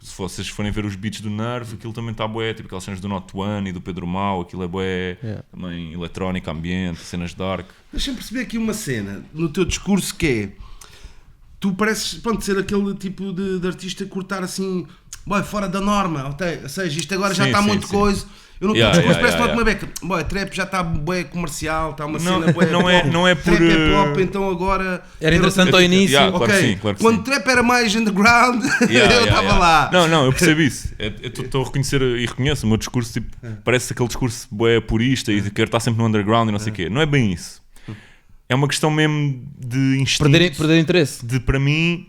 Se vocês forem ver os beats do Nerve, aquilo também está bué, tipo aquelas cenas do Not One e do Pedro Mau, aquilo é bué, também eletrónica, ambiente, cenas dark. Deixa-me perceber aqui uma cena no teu discurso que é, tu pareces, ser aquele tipo de artista cortar assim, fora da norma, ou seja, isto agora já está muito coisa. Eu não tenho discurso, parece uma beca. Trap já está bué comercial, está uma cena bué. Não é por... Trap é pop, então agora... Era interessante ao início. Claro que quando trap era mais underground, eu estava lá. Não, eu percebo isso. Estou a reconhecer e reconheço o meu discurso, tipo, parece aquele discurso bué purista e quer estar sempre no underground e não sei o quê. Não é bem isso. É uma questão mesmo de instinto. Perder interesse. Para mim...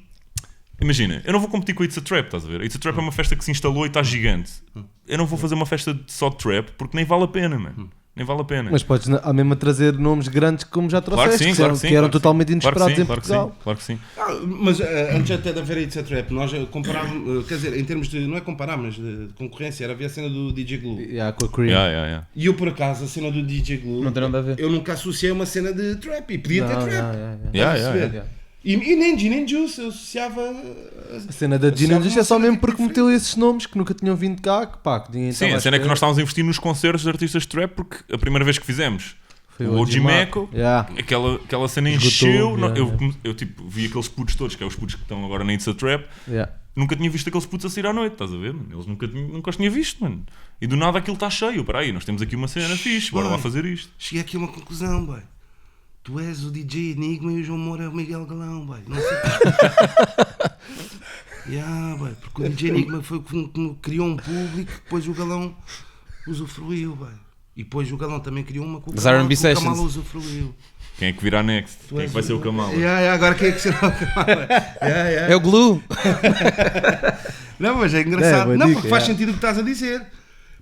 Imagina, eu não vou competir com o It's a Trap, estás a ver? It's a Trap é uma festa que se instalou e está gigante. Eu não vou fazer uma festa só de trap porque nem vale a pena, mano. Nem vale a pena. Mas podes a mesmo trazer nomes grandes como já trouxeste, que eram totalmente inesperados em Portugal. Claro que sim. Mas antes até de haver It's a Trap, nós comparávamos, quer dizer, em termos de, não é comparar, mas de concorrência, havia a cena do DJ Glue. Com a Cream. E eu por acaso, a cena do DJ Glue, não tem nada a ver. Eu nunca associei uma cena de trap e podia ter trap. E nem Gin and Juice, eu associava... A cena da Gin and Juice é só mesmo porque meteu esses nomes que nunca tinham vindo cá. Sim, a cena é que nós estávamos a investir nos concertos de artistas de trap porque a primeira vez que fizemos foi o OG Meco, aquela cena encheu. Eu tipo, vi aqueles putos todos, que é os putos que estão agora na It's a Trap. Nunca tinha visto aqueles putos a sair à noite, estás a ver? Eles nunca os tinha visto, mano. E do nada aquilo está cheio. Espera aí, nós temos aqui uma cena fixe, bora lá fazer isto. Cheguei aqui a uma conclusão, boy. tu és o DJ Enigma e o João Moura é o Miguel Galão, boy. Não sei boy, porque o DJ Enigma foi que criou um público, depois o Galão usufruiu, boy. E depois o Galão também criou uma com o Kamala usufruiu. Quem é que virá next? Quem é que vai ser o Kamala? Agora quem é que será o Kamala? É o Glue. Não, mas é engraçado. Porque faz sentido o que estás a dizer.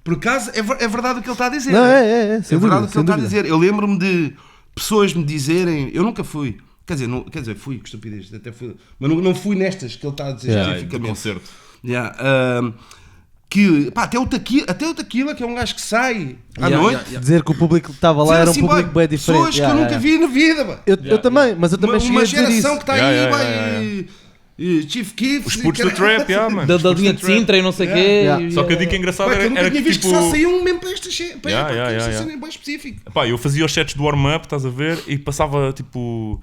Por acaso, é verdade o que ele está a dizer. Não, é verdade o que ele está a dizer. Eu lembro-me de pessoas me dizerem... Eu nunca fui. Quer dizer, fui, que estupidez. Até fui, mas não fui nestas que ele está a dizer especificamente. Do concerto. Que, pá, até o Tequila, que é um gajo que sai à noite. Dizer que o público que estava lá era um público bem diferente. Pessoas que eu nunca vi na vida. Eu também, mas eu também cheguei a dizer isso. Uma geração que está aí, Chief Keef, os putos do trap, mano. Da linha de Sintra e não sei o quê. Só que a dica engraçada era que visto tipo... que só saiu mesmo para esta cena bem específica. Pá, eu fazia os sets do warm-up, estás a ver, e passava tipo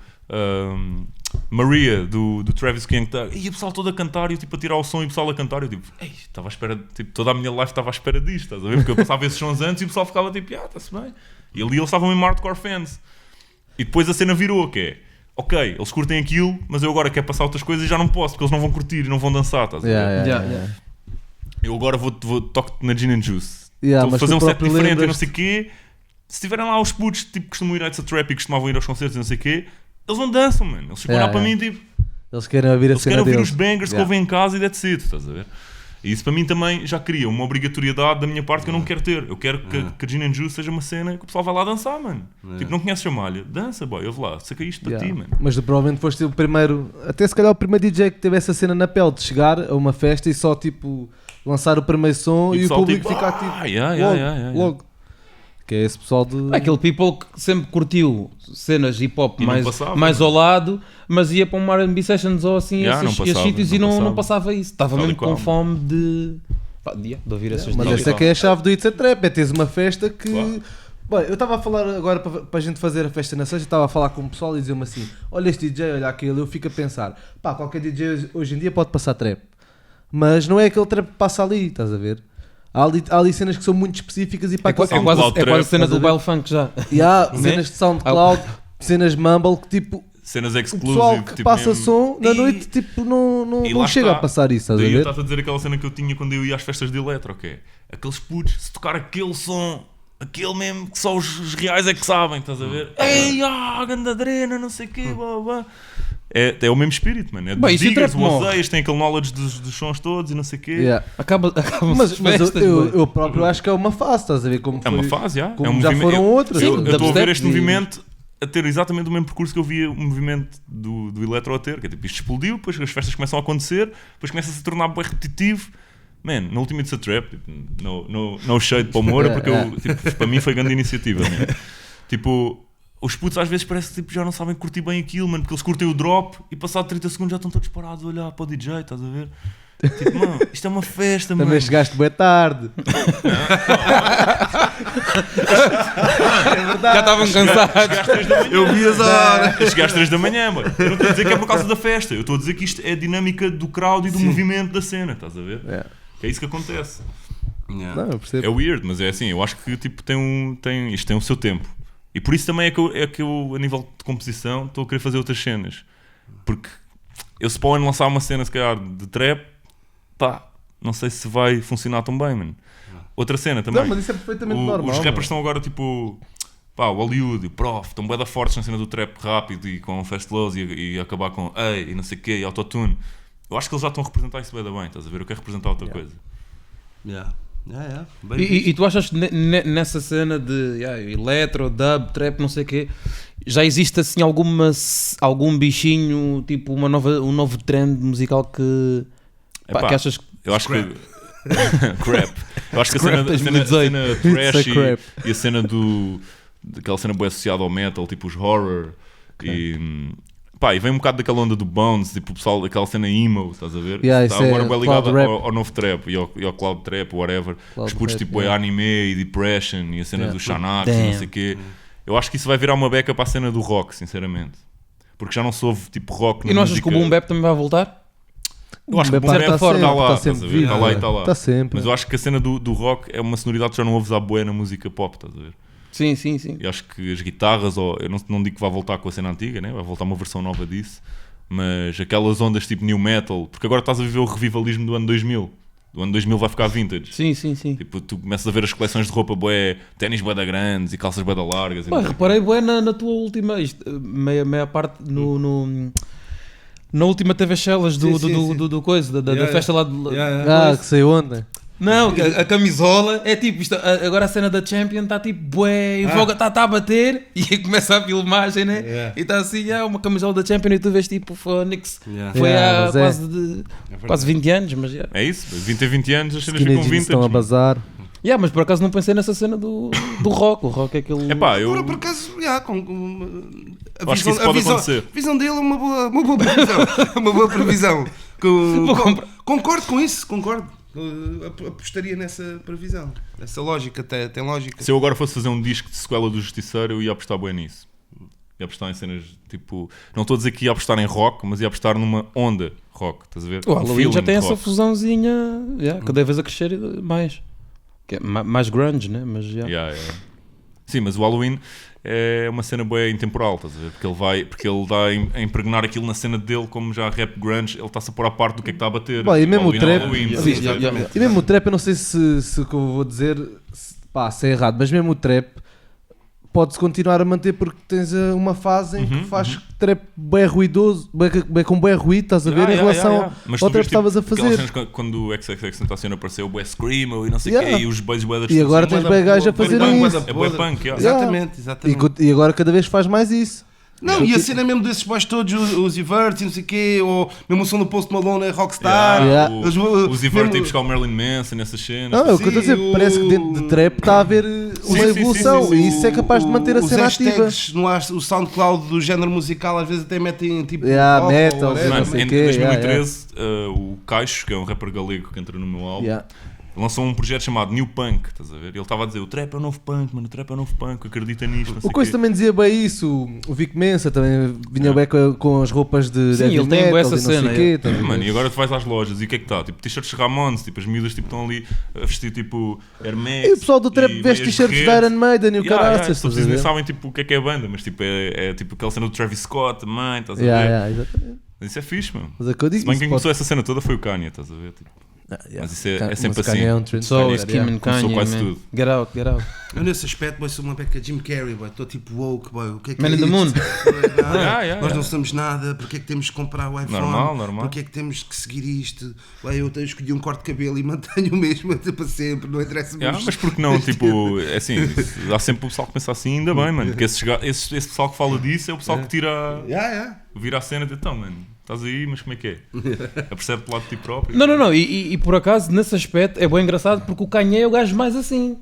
Maria do Travis King, e o pessoal todo a cantar, e eu tipo a tirar o som e o pessoal a cantar, e eu tipo, estava à espera, tipo, toda a minha live estava à espera disto, estás a ver, porque eu passava esses sons antes e o pessoal ficava tipo, está-se bem, e ali eles estavam em hardcore fans, e depois a cena virou, que é, ok, eles curtem aquilo, mas eu agora quero passar outras coisas e já não posso, porque eles não vão curtir e não vão dançar, estás a ver? Eu agora vou toco na Gin and Juice, estou a fazer um set diferente e não sei o quê. Se tiverem lá os putos, tipo, costumam ir a essa trap e costumavam ir aos concertos e não sei o quê, eles não dançam, mano. Eles ficam a olhar para mim, tipo... Eles querem ouvir a cena deles. Eles querem ouvir os bangers que ouvem em casa e that's it, estás a ver? E isso para mim também já cria uma obrigatoriedade da minha parte que eu não quero ter. Eu quero que a Gin and Juice seja uma cena que o pessoal vai lá dançar, mano. Tipo, não conheces a malha? Dança, boy, ouve lá, saca isto para ti, mano. Mas provavelmente foste o primeiro, até se calhar o primeiro DJ que teve essa cena na pele de chegar a uma festa e só, tipo, lançar o primeiro som e o público tipo, ficar, tipo, logo. Que é esse pessoal de... Aquele people que sempre curtiu cenas hip-hop mais ao lado, mas ia para um R&B sessions ou assim, esses sítios e não passava isso. Estava mesmo com fome de ouvir essas Mas essa é que é a chave do It's a Trap, é teres uma festa que... Bem, eu estava a falar agora para a gente fazer a festa na sexta, estava a falar com o pessoal e dizer-me assim, olha este DJ, olha aquele, eu fico a pensar, pá, qualquer DJ hoje em dia pode passar trap, mas não é aquele trap que passa ali, estás a ver? Há ali cenas que são muito específicas e é quase a cena do baile funk já. E há cenas de SoundCloud, cenas mumble que tipo... Cenas exclusive. O pessoal que tipo, passa mesmo... som na noite tipo, não chega a passar isso, estás a ver? Eu estava a dizer aquela cena que eu tinha quando eu ia às festas de eletro, ok? Aqueles putos, se tocar aquele som, aquele mesmo que só os reais é que sabem, estás a ver? Ganda adrena, não sei o quê, blá blá. É o mesmo espírito, mano. É dos diggers, moseias, tem aquele knowledge dos sons todos e não sei o quê. Mas eu próprio acho que é uma fase, estás a ver como foi? É uma fase, como é um já foram outras. Eu estou a ver este movimento a ter exatamente o mesmo percurso que eu via o movimento do eletro a ter, que é tipo, isto explodiu, depois as festas começam a acontecer, depois começa-se a tornar bem repetitivo. Man, no último It's a Trap, tipo, no shade para o Moura, porque tipo, para mim foi grande iniciativa. Tipo... Os putos às vezes parece que tipo, já não sabem curtir bem aquilo, mano, porque eles curtem o drop e passado 30 segundos já estão todos parados a olhar para o DJ, estás a ver? Tipo, mano, isto é uma festa, mano. Também chegaste bem tarde. É verdade. Já estavam cansados. Eu vi as horas. Chegaste às 3 da manhã, mano. Eu não estou a dizer que é por causa da festa, eu estou a dizer que isto é a dinâmica do crowd e do movimento da cena, estás a ver? Que é isso que acontece. Não, eu percebo. É weird, mas é assim, eu acho que tipo, isto tem o seu tempo. E por isso também é que eu a nível de composição, estou a querer fazer outras cenas. Porque eu se para o ano lançar uma cena, se calhar, de trap, pá, não sei se vai funcionar tão bem, mano. Outra cena também. Não, mas isso é perfeitamente normal. Os rappers estão agora, tipo, pá, o Hollywood e o Prof, estão bué da fortes na cena do trap rápido e com fast flows e acabar com e não sei o quê, e autotune. Eu acho que eles já estão a representar isso bué da bem, estás a ver? Eu quero representar outra coisa. E tu achas que nessa cena de eletro, dub, trap, não sei o quê, já existe assim algum bichinho, tipo um novo trend musical que achas que... Eu acho que... Crap. Eu acho que a cena trash e a cena daquela cena boa associada ao metal, tipo os horror e vem um bocado daquela onda do Bones, tipo o pessoal, daquela cena emo, estás a ver? Está agora bem ligado ao novo trap e ao cloud trap, whatever. Os putos tipo anime e depression e a cena do Xanax e não sei o quê. Eu acho que isso vai virar uma beca para a cena do rock, sinceramente. Porque já não se ouve tipo rock. E não achas que o boom bap também vai voltar? Eu acho que o boom bap está lá, está lá e está lá. Está sempre. Mas eu acho que a cena do rock é uma sonoridade que já não ouves à bué na música pop, estás a ver? Sim, sim, sim. E acho que as guitarras, eu não digo que vai voltar com a cena antiga, né? Vai voltar uma versão nova disso, mas aquelas ondas tipo new metal, porque agora estás a viver o revivalismo do ano 2000. Do ano 2000 vai ficar vintage. Sim, sim, sim. Tipo, tu começas a ver as coleções de roupa bué, ténis bué da grandes e calças bué da largas. Pá, reparei bué na tua última, meia parte na última TV Shellas do coisa, da festa lá de... Que saiu ontem. Não, a camisola é tipo, agora a cena da Champion está tipo, bué, em voga, está a bater e aí começa a filmagem, né? Yeah. E está assim, uma camisola da Champion e tu vês tipo, Phoenix, Yeah. foi há mas é. quase 20 anos, mas já. É isso, 20 a 20 anos as cenas Skinny ficam jeans vintage. estão a bazar. Mas por acaso não pensei nessa cena do rock, o rock é aquele... Epá, eu... Por acaso, Acho que isso pode acontecer. A visão dele é uma boa previsão. Uma boa previsão. Concordo com isso, concordo. Apostaria nessa previsão. Essa lógica, tem lógica. Se eu agora fosse fazer um disco de sequela do Justiceiro, eu ia apostar bem nisso. Ia apostar em cenas tipo... Não estou a dizer que ia apostar em rock, mas ia apostar numa onda rock, estás a ver? O Halloween já tem essa rock. fusãozinha, cada vez a crescer mais. Que é mais grunge, né? Mas já. Yeah. Sim, mas o Halloween é uma cena boa intemporal, estás a ver? Porque ele dá a impregnar aquilo na cena dele, como já rap grunge, ele está-se a pôr à parte do que é que está a bater. Bom, e mesmo o trap, Halloween, sim, exatamente. e mesmo o trap, eu não sei se o que eu vou dizer se é errado, mas mesmo o trap pode-se continuar a manter porque tens uma fase em que faz trap bem ruidoso, bem com bem ruído, estás a ver, em relação Mas ao tu trap vês, que estavas a fazer. cenas quando o XXXTentacion apareceu, o bué Screamo e não sei o quê, e os boys bué E agora tens bem gajos a fazer isso. É bué punk, Exatamente. E agora cada vez faz mais isso. Não, e a cena mesmo desses boys todos, os Everts e não sei o quê, ou mesmo o som do Post Malone é Rockstar. Os Evert e buscar o Marilyn Manson nessas cenas. Não, é o que eu estou a dizer, parece que dentro de trap está a haver uma evolução sim. e isso é capaz de manter a os cena ativa. hashtags o SoundCloud do género musical às vezes até metem tipo rock metal, ou whatever. não Mano, sei em quê, 2013, o Caixo, que é um rapper galego que entra no meu álbum, lançou um projeto chamado New Punk, estás a ver? Ele estava a dizer, o trap é o novo punk, mano, o trap é o novo punk, acredita nisto, não sei O Coisa quê. também dizia bem isso, o Vic Mensa também vinha bem com as roupas de Sim, heavy ele tem metal essa e não sei cena, o quê, estás a ver? Mano, e agora tu vais às lojas e o que é que está? Tipo, t-shirts Ramones, tipo, as miúdas tipo, estão ali a vestir tipo Air Max. E o pessoal do trap veste meias t-shirts de da rede. Iron Maiden e o caraças, Todos estás a nem ver? sabem tipo, o que é a banda, mas tipo, é tipo aquela cena do Travis Scott também, estás a ver? Exatamente. Mas isso é fixe, mano. Mas é que eu digo, Se bem isso quem pode- começou essa cena toda foi o Kanye, estás a ver? Tipo, mas isso é Mas sempre o Kanye assim. é um trend So, setter, Skim and Começou Kanye, quase man. tudo. Get out. Eu nesse aspecto boy, sou uma beca Jim Carrey, estou tipo woke, boy. O que é que Man é in the isto? moon. Nós não somos nada, porque é que temos que comprar o iPhone? Normal. Porque é que temos que seguir isto? Ué, eu escolhi um corte de cabelo e mantenho o mesmo para sempre, não interessa muito. Mas porque não, tipo, é assim, há sempre o pessoal que pensa assim, ainda bem, mano, porque esse pessoal que fala disso é o pessoal que vira a cena de então, mano, estás aí, mas como é que é? Apercebe-te lá de ti próprio. Não, e por acaso, nesse aspecto, é bem engraçado porque o Kanye é o gajo mais assim.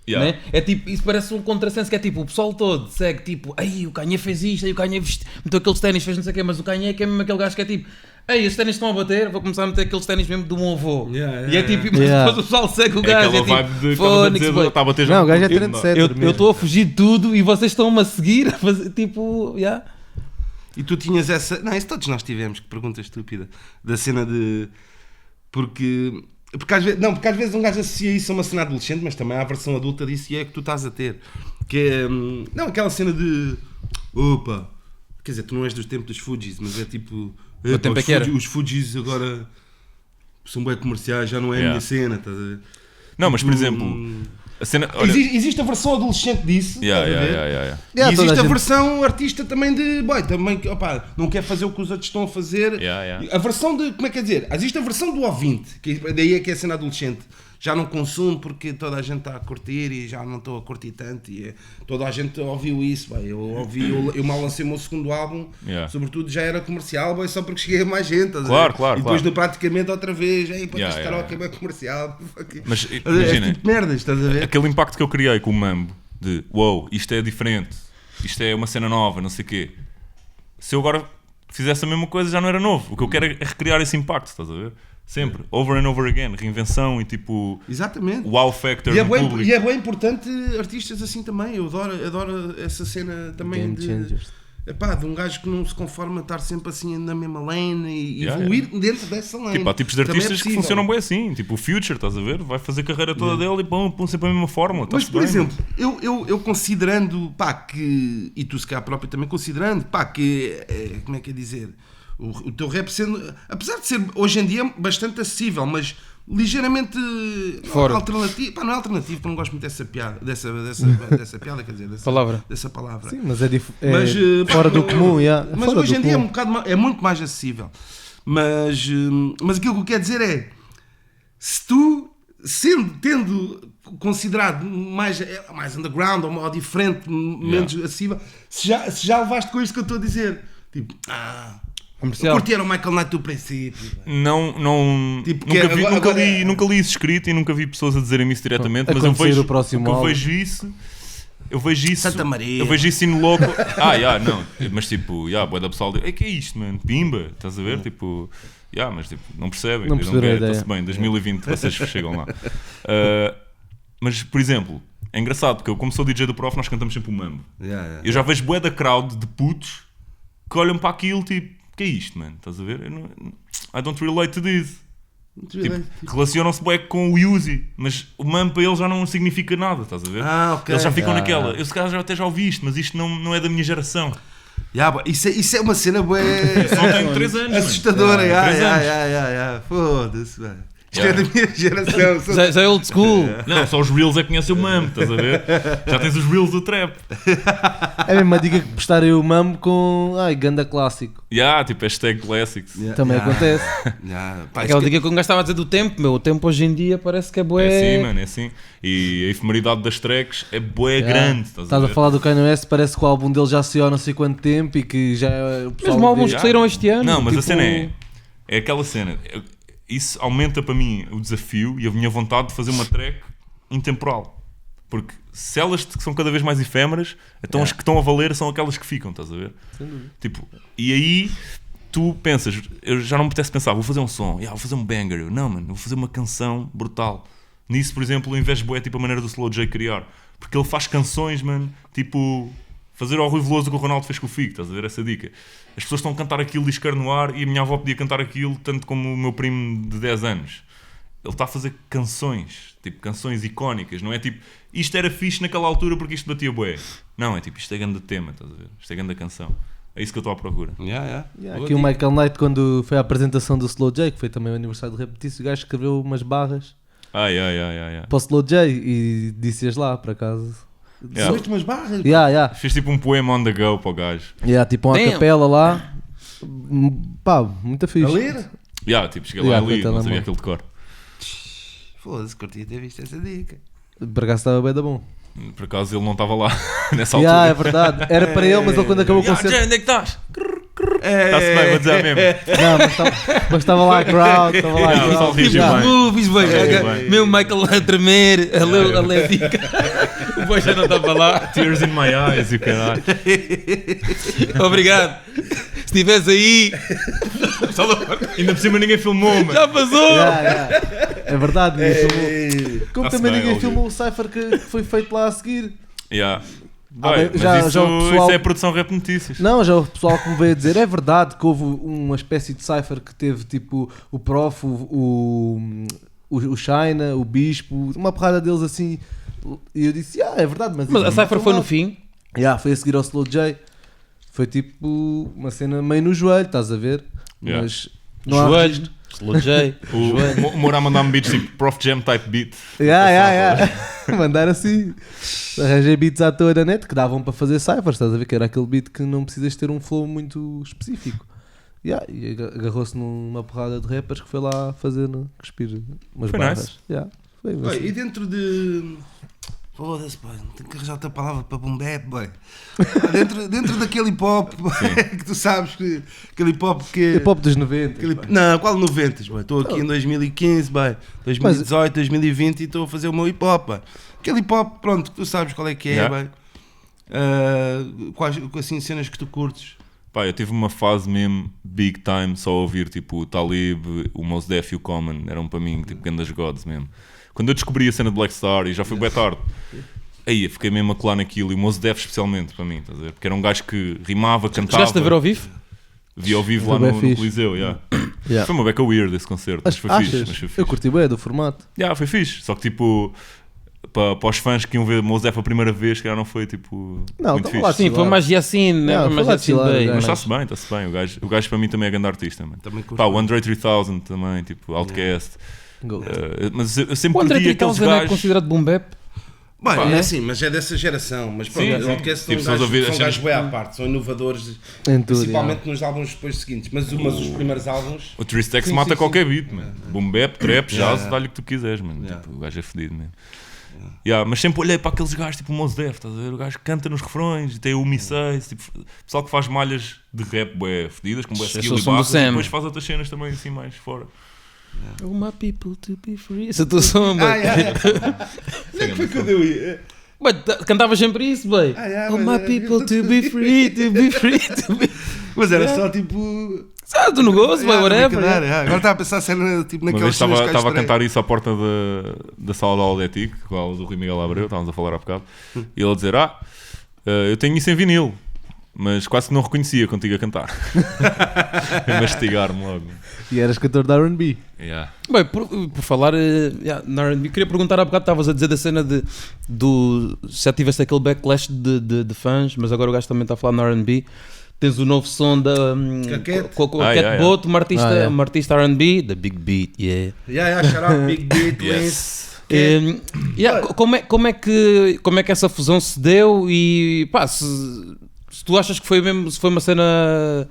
Né? É tipo, isso parece um contrassenso que é tipo, o pessoal todo segue tipo, aí o Kanye fez isto, aí o Kanye meteu aqueles ténis, fez não sei o quê, mas o Kanye é que é mesmo aquele gajo que é tipo, ei, estes ténis estão a bater, vou começar a meter aqueles ténis mesmo do meu avô. E é tipo, mas depois o pessoal segue o gajo. Aquela vibe de que estavas a dizer, está a bater já. Não, o gajo é trendsetter eu estou a fugir de tudo e vocês estão-me a seguir, a fazer, tipo, E tu tinhas essa. Não, isso todos nós tivemos, que pergunta estúpida. Da cena de. Porque às vezes um gajo associa isso a uma cena adolescente, mas também há a versão adulta disso e é que tu estás a ter. Que é. Não, aquela cena de. Opa! Quer dizer, tu não és dos tempos dos Fujis, mas é tipo. O tempo é que era. Os Fujis agora são bem comerciais, já não é a minha cena, estás a ver? Não, mas por exemplo, a cena. Olha, Existe a versão adolescente disso. estás a ver? E toda existe a gente- versão artista também de. Boy, também, opa, não quer fazer o que os outros estão a fazer. A versão de. Como é que é dizer? Existe a versão do ouvinte, que daí é que é a cena adolescente. Já não consumo porque toda a gente está a curtir e já não estou a curtir tanto. E toda a gente ouviu isso. Boy. Eu mal lancei o meu segundo álbum, sobretudo já era comercial, boy, só porque cheguei a mais gente. estás a ver? Claro. E depois de praticamente outra vez. Ei, pô, este karaoke é bem comercial. Mas É imagina, tipo merdas, estás a ver? aquele impacto que eu criei com o Mambo de wow, isto é diferente, isto é uma cena nova, não sei o quê. Se eu agora fizesse a mesma coisa já não era novo. O que eu quero é recriar esse impacto, estás a ver? Sempre, over and over again, reinvenção e tipo Exatamente. wow factor E é, do bem, público. importante artistas assim também. Eu adoro essa cena também Game de. changers. epá, de um gajo que não se conforma a estar sempre assim na mesma lane e Yeah, evoluir dentro dessa lane. Tipo, há tipos de Também é artistas que possível. funcionam bem assim. Tipo, o Future, estás a ver? Vai fazer a carreira toda dele e põe sempre a mesma fórmula. Mas, tá-se por bem, exemplo, eu considerando, pá, que, e tu se calhar próprio também considerando, pá, que, como é que é dizer, o teu rap sendo, apesar de ser hoje em dia bastante acessível, mas ligeiramente Fora. alternativo, pá, não é alternativo, porque eu não gosto muito dessa piada, dessa piada, quer dizer, dessa palavra. Sim, mas é, Mas, pá, fora do comum, yeah. Mas Fora hoje do em dia é, comum. um bocado, é muito mais acessível. Mas aquilo que eu quero dizer é, se tu, tendo considerado mais underground ou diferente, menos acessível, se já levaste com isto que eu estou a dizer, tipo, eu Comercial. curti era o Michael Knight do princípio. Não, Tipo, nunca, que vi, agora- nunca li isso escrito e nunca vi pessoas a dizerem isso diretamente, A mas eu conhecer vejo, o próximo o que eu álbum. vejo isso. Eu vejo isso. Santa Maria. Eu vejo isso no loco. Não. Mas tipo, bué da pessoal diz, que é isto, mano? Pimba, estás a ver? Tipo, mas tipo, não percebem. Não perceberam a ideia. Está-se bem, 2020 vocês chegam lá. Mas, por exemplo, é engraçado porque eu, como sou DJ do Prof, nós cantamos sempre o mambo. Eu já vejo bué da crowd de putos que olham para aquilo tipo, que é isto, mano? Estás a ver? I don't relate to this. Tipo, relacionam-se bué com o Uzi, mas o mambo para eles já não significa nada, estás a ver? Ok. Eles já ficam naquela. Eu se calhar até já ouvi isto, mas isto não é da minha geração. Isso é uma cena bué Só tenho 3 anos. assustadora. mano. 3 anos. Foda-se, velho. Isto é da minha geração. Já é old school. Não, só os Reels é que conhecem o mambo, estás a ver? Já tens os Reels do trap. É mesmo uma dica que postarem o mambo com. Ganda clássico. Tipo hashtag classics. Também acontece. Aquela dica que eu gastava a dizer do tempo, meu. O tempo hoje em dia parece que é bué. É assim, mano, é assim. E a efemeridade das tracks é bué grande, estás a Estás ver? a falar do Kanye West, parece que o álbum dele já saiu há não sei quanto tempo e que já é o pessoal Mesmo álbuns diz- que saíram este ano. Não, mas tipo, a cena é aquela cena. Isso aumenta para mim o desafio e a minha vontade de fazer uma track intemporal. Porque se elas são cada vez mais efêmeras, então as que estão a valer são aquelas que ficam, estás a ver? Tipo, e aí tu pensas, eu já não me apetece pensar, vou fazer um som, vou fazer um banger. Não, mano, vou fazer uma canção brutal. Nisso, por exemplo, eu invejo bué tipo a maneira do Slow J criar. Porque ele faz canções, mano, tipo... Fazer ao Rui Veloso o que o Ronaldo fez com o Figo, estás a ver essa dica? As pessoas estão a cantar aquilo de iscar no ar e a minha avó podia cantar aquilo tanto como o meu primo de 10 anos. Ele está a fazer canções, tipo canções icónicas, não é tipo isto era fixe naquela altura porque isto batia bué. Não, é tipo isto é grande tema, estás a ver? Isto é grande canção. É isso que eu estou à procura. Aqui o Michael Knight, quando foi a apresentação do Slow J, que foi também o aniversário de Repetiço, o gajo escreveu umas barras para o Slow J e disse-as lá, por acaso. Fizeste umas barras. Fiz tipo um poema on the go para o gajo. Tipo uma Damn. capela lá. Pá, muito fixe. A ler? Tipo, cheguei lá foi ali, não sabia telemóvel. aquilo de cor. Foda-se, curti ter visto essa dica. Por acaso estava bem da bom. Por acaso ele não estava lá nessa altura. É verdade. Era para ele, mas ele quando acabou o concerto. Jay, onde é que estás? Está-se bem, vou dizer mesmo. Não, mas estava lá a crowd. Estava lá a Não, só crowd. reagiu Tipo, bem. movies, boy. Reagiu bem. Meu Michael a tremer, a ler a dica. O boy já não estava lá. Tears in my eyes e o caralho. Obrigado. Se estivesse aí, Ainda por cima ninguém filmou, mano. já passou. É verdade. ninguém filmou. Como Tá-se também bem, ninguém óbvio. filmou o Cypher que foi feito lá a seguir. Vai, bem, mas já o pessoal- isso é produção Rap Notícias. Não, já o pessoal que me veio a dizer, é verdade que houve uma espécie de Cypher que teve tipo o Prof, o China, o Bispo, uma porrada deles assim. E eu disse, é verdade, mas Mas a isso não Cypher foi no filmado." fim. Foi a seguir ao Slow J. Foi tipo uma cena meio no joelho, estás a ver? Yeah. Mas não há Joelho, registro. Slow J. O Moura a mandar-me beats tipo Prof Jam type beat. Mandar assim. Arranjei beats à toa na net que davam para fazer cyphers, estás a ver? Que era aquele beat que não precisas ter um flow muito específico. E agarrou-se numa porrada de rappers que foi lá fazer, cuspir umas Foi barras. nice. Foi Oi, assim. e dentro de... Foda-se, boy, tenho que arranjar outra palavra para boom bap, boy. dentro daquele hip hop que tu sabes que aquele hip hop que... Hip hop dos 90. Não, qual 90, boy? Estou aqui em 2015, boy, 2018, 2020 e estou a fazer o meu hip hop, boy. Aquele hip hop, pronto, que tu sabes qual é que é, boy. Quais assim, cenas que tu curtes? Pá, eu tive uma fase mesmo big time só a ouvir tipo o Talib, o Mos Def e o Common, eram para mim tipo grandes gods mesmo. Quando eu descobri a cena de Black Star, e já foi bem tarde, aí fiquei mesmo a colar naquilo, e o Mos Def especialmente para mim, estás a ver? Porque era um gajo que rimava, cantava. Chegaste a ver ao vivo? Vi ao vivo lá Foi no bem fixe. Coliseu, yeah. Yeah. Foi uma beca weird esse concerto, mas foi fixe. Mas foi fixe. Eu curti bem do formato. Yeah, foi fixe, só que tipo, para os fãs que iam ver Mos Def a primeira vez, que não foi tipo Não, muito tava fixe. lá, Sim, foi Claro. mais Yassin, né? Não, Foi mais foi lá Yassin chilar, Bey. o Mas gajo. está-se bem. O gajo para mim também é grande artista, mano. Também Pá, o Andre 3000 também, tipo, Outcast. Go. Mas eu sempre O André curti aqueles 3000 é gajos. considerado boom bap? Bem, Pá, é né? assim, mas é dessa geração. Mas pronto, Sim, o sim. Outcast Tipo, são só ouvir as gajos cenas- bem à parte, são inovadores, Em tudo, principalmente nos álbuns depois seguintes. Mas os primeiros álbuns. O Tristex Sim, mata sim, qualquer beat, mano. Boom bap, trap, jazz, Yeah. dá-lhe o que tu quiseres, mano. Yeah. Tipo, o gajo é fedido, mano. Yeah, mas sempre olhei para aqueles gajos tipo o Mos Def, estás a ver? O gajo canta nos refrões, tem o Mi-6, tipo, pessoal que faz malhas de rap bué fedidas, com bué Esse é skill o e som do bases, e Sam. depois faz outras cenas também assim mais fora. Oh my people to be free. Essa é a tua sombra. Onde é que foi que eu dei? Cantavas sempre isso, bem. Oh my people to be free, to be free, to be... Mas era só tipo. Sabe do negócio, bem, whatever. brincadeira, Agora estava a pensar se era tipo Uma naqueles vez sons que estava a estranhos. cantar isso à porta da sala da Audetic, com a aula do Rui Miguel Abreu, estávamos a falar há bocado, e ele a dizer, eu tenho isso em vinil, mas quase que não reconhecia contigo a cantar. A mastigar-me logo. E eras cantor da R&B. Yeah. Bem, por falar na R&B, queria perguntar há bocado, estavas a dizer da cena do já tiveste aquele backlash de fãs, mas agora o gajo também está a falar na R&B. Tens o novo som da Cat. com Ah, a Cat yeah, Boat, uma artista, yeah. uma artista R&B, da Big Beat, yeah. Shout out Big Beat, Yes. Como é que essa fusão se deu e pá, se tu achas que foi mesmo, se foi uma cena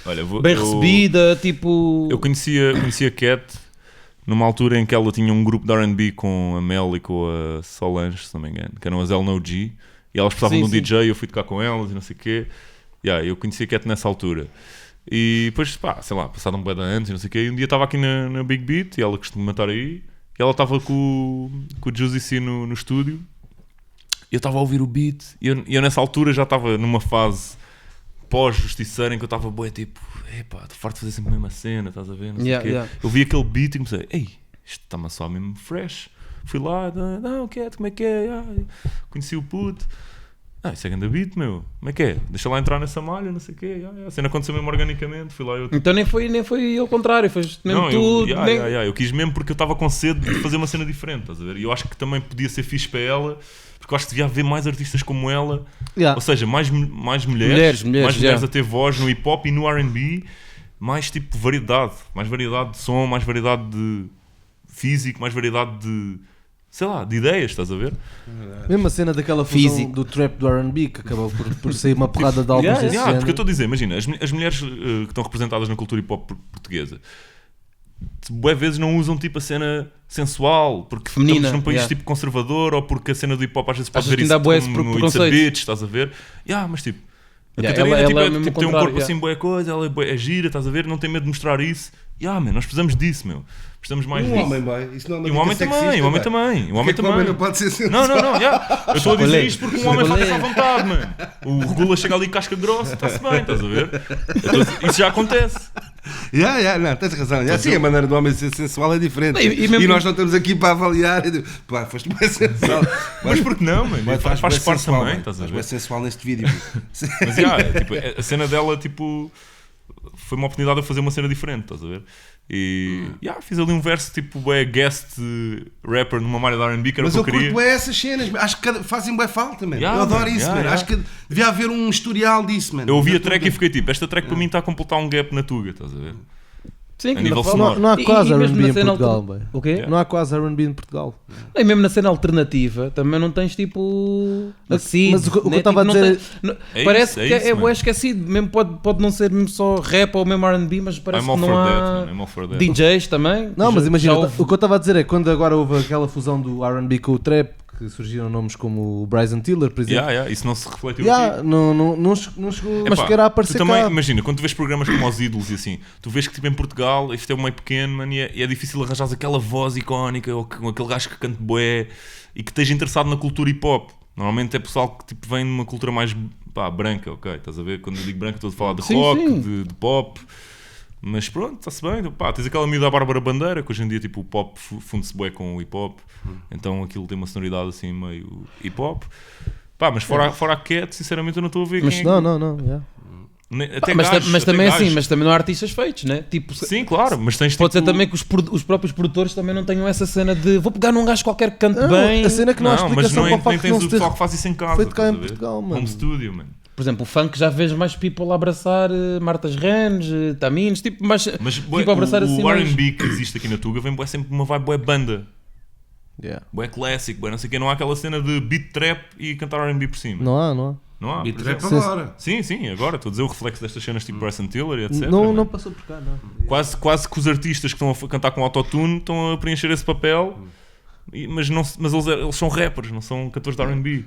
Olha, bem recebida, tipo... Eu conhecia a Cat numa altura em que ela tinha um grupo de R&B com a Mel e com a Solange, se não me engano, que eram as El No G, e elas precisavam Sim, de um sim. DJ, eu fui tocar com elas e não sei o quê. Eu conheci a Cat nessa altura. E depois, pá, sei lá, passaram um bocado antes e não sei o quê, e um dia estava aqui na Big Beat, e ela costuma estar aí, e ela estava com o Juicy C no estúdio, e eu estava a ouvir o beat, e eu nessa altura já estava numa fase pós-justiceira em que eu estava bué tipo, epá, estou farto de fazer sempre a mesma cena, estás a ver, não sei o quê. Eu vi aquele beat e comecei, ei, isto está-me só mesmo fresh. Fui lá, não, Cat, como é que é? Conheci o puto. Isso é grande beat, meu. Como é que é? Deixa lá entrar nessa malha, não sei o quê. A cena aconteceu mesmo organicamente. Fui lá eu... Então nem foi ao contrário, foi mesmo tudo. Eu quis mesmo porque eu estava com sede de fazer uma cena diferente, estás a ver? E eu acho que também podia ser fixe para ela, porque eu acho que devia haver mais artistas como ela, ou seja, mais mulheres yeah. a ter voz no hip hop e no R&B, mais tipo variedade de som, mais variedade de físico, mais variedade de, sei lá, de ideias, estás a ver? Mesmo a cena daquela fusão Físico. do trap do R&B que acabou por sair uma porrada de álbuns desse género. Porque eu estou a dizer, imagina, as mulheres que estão representadas na cultura hip hop portuguesa, bué vezes não usam tipo a cena sensual, porque Feminina, estamos num país yeah. tipo conservador, ou porque a cena do hip hop às vezes pode Achas ver que isso ainda há bué esse como It's a preconceito? bitch, estás a ver? Mas tipo, a Yeah, Catarina ela é tipo, mesmo tem um contrário, corpo assim bué coisa, ela é gira, estás a ver? Não tem medo de mostrar isso. Nós precisamos disso, meu. Precisamos mais disso. homem, boy. Isso não é uma E um homem dica também, sexista, um homem boy. também, um homem Porque é que o homem também. não pode ser sensual? Não, eu estou a dizer Olé. isto porque um homem faz à vontade, mano. O Regula chega ali casca grossa, está-se bem, estás a ver? Isso já acontece. Não, tens razão. Sim, a maneira do homem ser sensual é diferente. E mesmo- E nós não estamos aqui para avaliar. Pá, foste mais sensual. Mas por que não, mano? Faz bué parte sensual, também, mano. estás a Faz ver? bué sensual neste vídeo. Mas tipo, a cena dela, tipo, foi uma oportunidade de eu fazer uma cena diferente, estás a ver? E fiz ali um verso tipo guest rapper numa malha de R&B que era Mas o eu que eu queria. curto bué essas cenas. Acho que fazem bué falta, mano. Yeah, Eu adoro man. isso, Yeah, mano. yeah. Acho que devia haver um historial disso, mano. Eu ouvi a Na track tuga. e fiquei tipo, esta track para mim está a completar um gap na tuga, estás a ver? Sim, A que nível ainda sonoro. fala. Não há quase E mesmo R&B na em cena Portugal, bem. O quê? Yeah. Não há quase R&B em Portugal. E mesmo na cena alternativa também não tens tipo assim. mas o que eu né? estava a Tipo, dizer- não É parece isso, é que isso, é mano. bué esquecido. Mesmo pode não ser mesmo só rap ou mesmo R&B, mas parece I'm all que for não that, há man. I'm all for that. DJs também. Não, mas Já imagina, houve- o que eu estava a dizer é que quando agora houve aquela fusão do R&B com o trap, que surgiram nomes como o Bryson Tiller, por exemplo. Isso não se refletiu aqui. Não chegou Epá, sequer a aparecer tu também, cá. imagina, quando tu vês programas como Os Ídolos e assim, tu vês que tipo em Portugal isto é meio pequeno, mano, e é difícil arranjar aquela voz icónica ou com aquele gajo que canta bué e que esteja interessado na cultura hip hop. Normalmente é pessoal que tipo, vem de uma cultura mais branca, ok? Estás a ver? Quando eu digo branca estou a falar de Sim, rock, sim. de pop. Mas pronto, está-se bem. Pá, tens aquela miúda a Bárbara Bandeira, que hoje em dia tipo, o pop funde-se bué com o hip-hop. Então aquilo tem uma sonoridade assim meio hip-hop. Pá, mas fora a Cat, sinceramente eu não estou a ver Mas quem não. Yeah. Até Mas, gajos, mas até também gajos. assim, mas também não há artistas feitos, né? Tipo, Sim, claro, mas tens pode tipo... ser também que os próprios produtores também não tenham essa cena de vou pegar num gajo qualquer que cante Não, bem. a cena é que não há Não, mas explicação não, para o nem facto de tens não o se pessoal ter que faz isso em casa. feito cá estás em a ver? Portugal, mano. Home studio, mano. Por exemplo, o funk já vês mais people a abraçar Martas Renes, Tamines, tipo, mas bué, tipo, a abraçar assim o mais... R&B que existe aqui na Tuga vem bué sempre uma vibe bué banda. Yeah. Bué clássico, bué não sei o quê. Não há aquela cena de beat trap e cantar R&B por cima. Não há. Não há. E por trap exemplo. agora. Sim, agora. Estou a dizer o reflexo destas cenas tipo Bryson Tiller e etc. Não mano. passou por cá, não. Quase que os artistas que estão a cantar com autotune estão a preencher esse papel. Mas eles são rappers, não são cantores de R&B.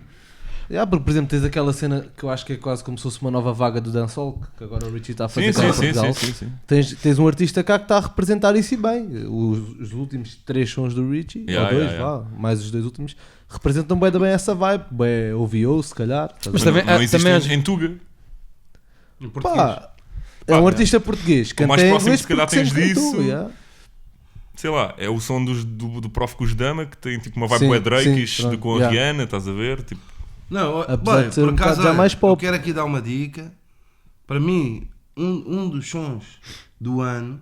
Porque, por exemplo, tens aquela cena que eu acho que é quase como se fosse uma nova vaga do dancehall, que agora o Richie está a fazer cá em Portugal. Sim. Tens um artista cá que está a representar isso e bem. Os últimos 3 sons do Richie, ou 2, mais os 2 últimos, representam bem essa vibe. Bem OVO, se calhar. Mas Não existe também em Tuga. Em português. Pá, é um artista português. O mais Canta em próximo, inglês se calhar, porque tens sempre cantou, disso. yeah. Sei lá, é o som do Prof. Dama, que tem tipo uma vibe Sim, bué Drake sim, com a yeah. Rihanna, estás a ver? Tipo, Não, Apesar bem, de ser por um acaso, bocado já olha, mais pop. eu quero aqui dar uma dica. Para mim, um dos sons do ano,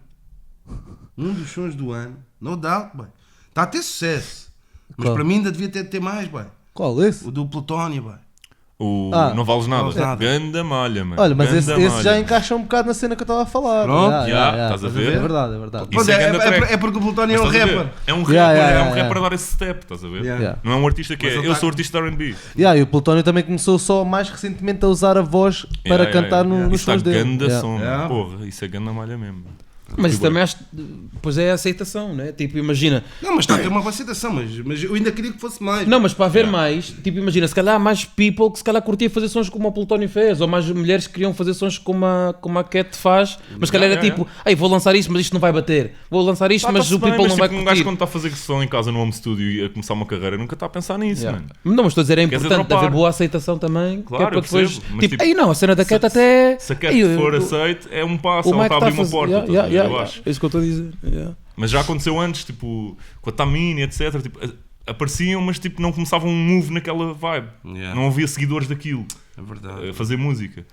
no doubt, bem, está a ter sucesso. Mas Qual? para mim ainda devia ter mais, bem. Qual esse? O do Plutónio, bem. Não vales nada. Não vales nada. Ganda malha, mano. Olha, mas Ganda esse malha. já encaixa um bocado na cena que eu estava a falar. Pronto, estás a ver? É verdade. Isso Pois é é, ganda track. é porque o Plutónio é Mas um estás a ver? rapper. É um rapper, Yeah, é um rapper yeah. a dar esse step, estás a ver? Yeah. Não é um artista que Mas é. ele Eu tá- sou artista de R&B. E o Plutónio também começou só mais recentemente a usar a voz para cantar nos Isso está sons dele. ganda Yeah. som, Yeah. porra. Isso é ganda malha mesmo. Mas isso também acho, pois é a aceitação, né? Tipo, imagina, Não, mas está a ter uma boa aceitação, mas eu ainda queria que fosse mais. não, mas para haver mais, tipo, imagina, se calhar há mais people que se calhar curtia fazer sons como o Plutónio fez, ou mais mulheres que queriam fazer sons como a Cat faz, mas se calhar era tipo, ei, vou lançar isto, mas isto não vai bater, vou lançar isto, mas o people não vai Um gajo curtir. quando está a fazer som em casa no home studio e a começar uma carreira nunca está a pensar nisso, Yeah. mano. Não, mas estou a dizer, é Queres importante dropar. haver boa aceitação também, Claro, que é para eu depois, percebo, mas tipo, tipo, ei não, a cena da Cat até... Se a Cat ei, for aceite, é um passo, o ela Mike está a abrir tá uma a porta, fazer- estás a ver, eu acho. é isso que eu estou a dizer. Yeah. Mas já aconteceu antes, tipo, com a Tamini, etc. Tipo, apareciam, mas tipo, não começavam um move naquela vibe. Yeah. Não havia seguidores daquilo, É verdade. a fazer música.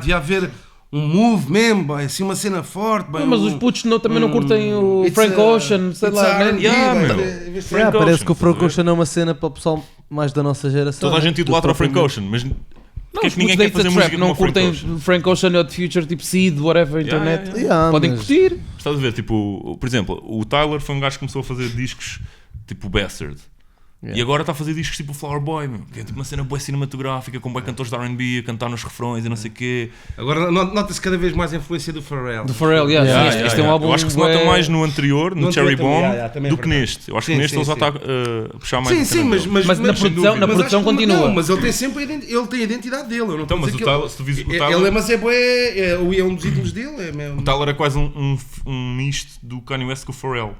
Devia haver um move mesmo, bem, assim uma cena forte. Bem, Mas os putos também não curtem o It's Frank a- Ocean, sei it's lá, a né? R&B, Yeah, bem, meu. Yeah, parece que o Frank estás a ver? Ocean é uma cena para o pessoal mais da nossa geração. Toda a gente idolatra o Frank Ocean, mas Não, porque é os que ninguém putos quer da fazer Trap música não como o Frank curtem Ocean? Frank Ocean ou The Future, tipo Seed, whatever, internet. yeah. Yeah, Podem mas- curtir. Estás a ver, tipo, por exemplo, o Tyler foi um gajo que começou a fazer discos tipo Bastard. E agora está a fazer discos tipo Flower Boy, meu, que é tipo uma cena boa cinematográfica, com bem cantores de R&B a cantar nos refrões e não sei o quê. Agora nota-se cada vez mais a influência do Pharrell. Do Pharrell, yeah, Yeah, sim, este é um álbum. Eu acho que se nota mais no anterior, no No Cherry anterior Bomb, também, também é do que verdade. neste. Eu acho Sim, que neste sim, ele já sim. está a puxar mais Sim, a cena sim, dele. mas Mas na sem produção- dúvida. na Mas produção acho que- continua. Não, mas ele tem sempre ele tem a identidade dele. Eu não Então, estou a mas dizer o que Tyler, se tu vis o Tyler, ele é, mas é bué, é um dos ídolos dele. É mesmo. o Tyler é quase um misto do Kanye West com o Pharrell.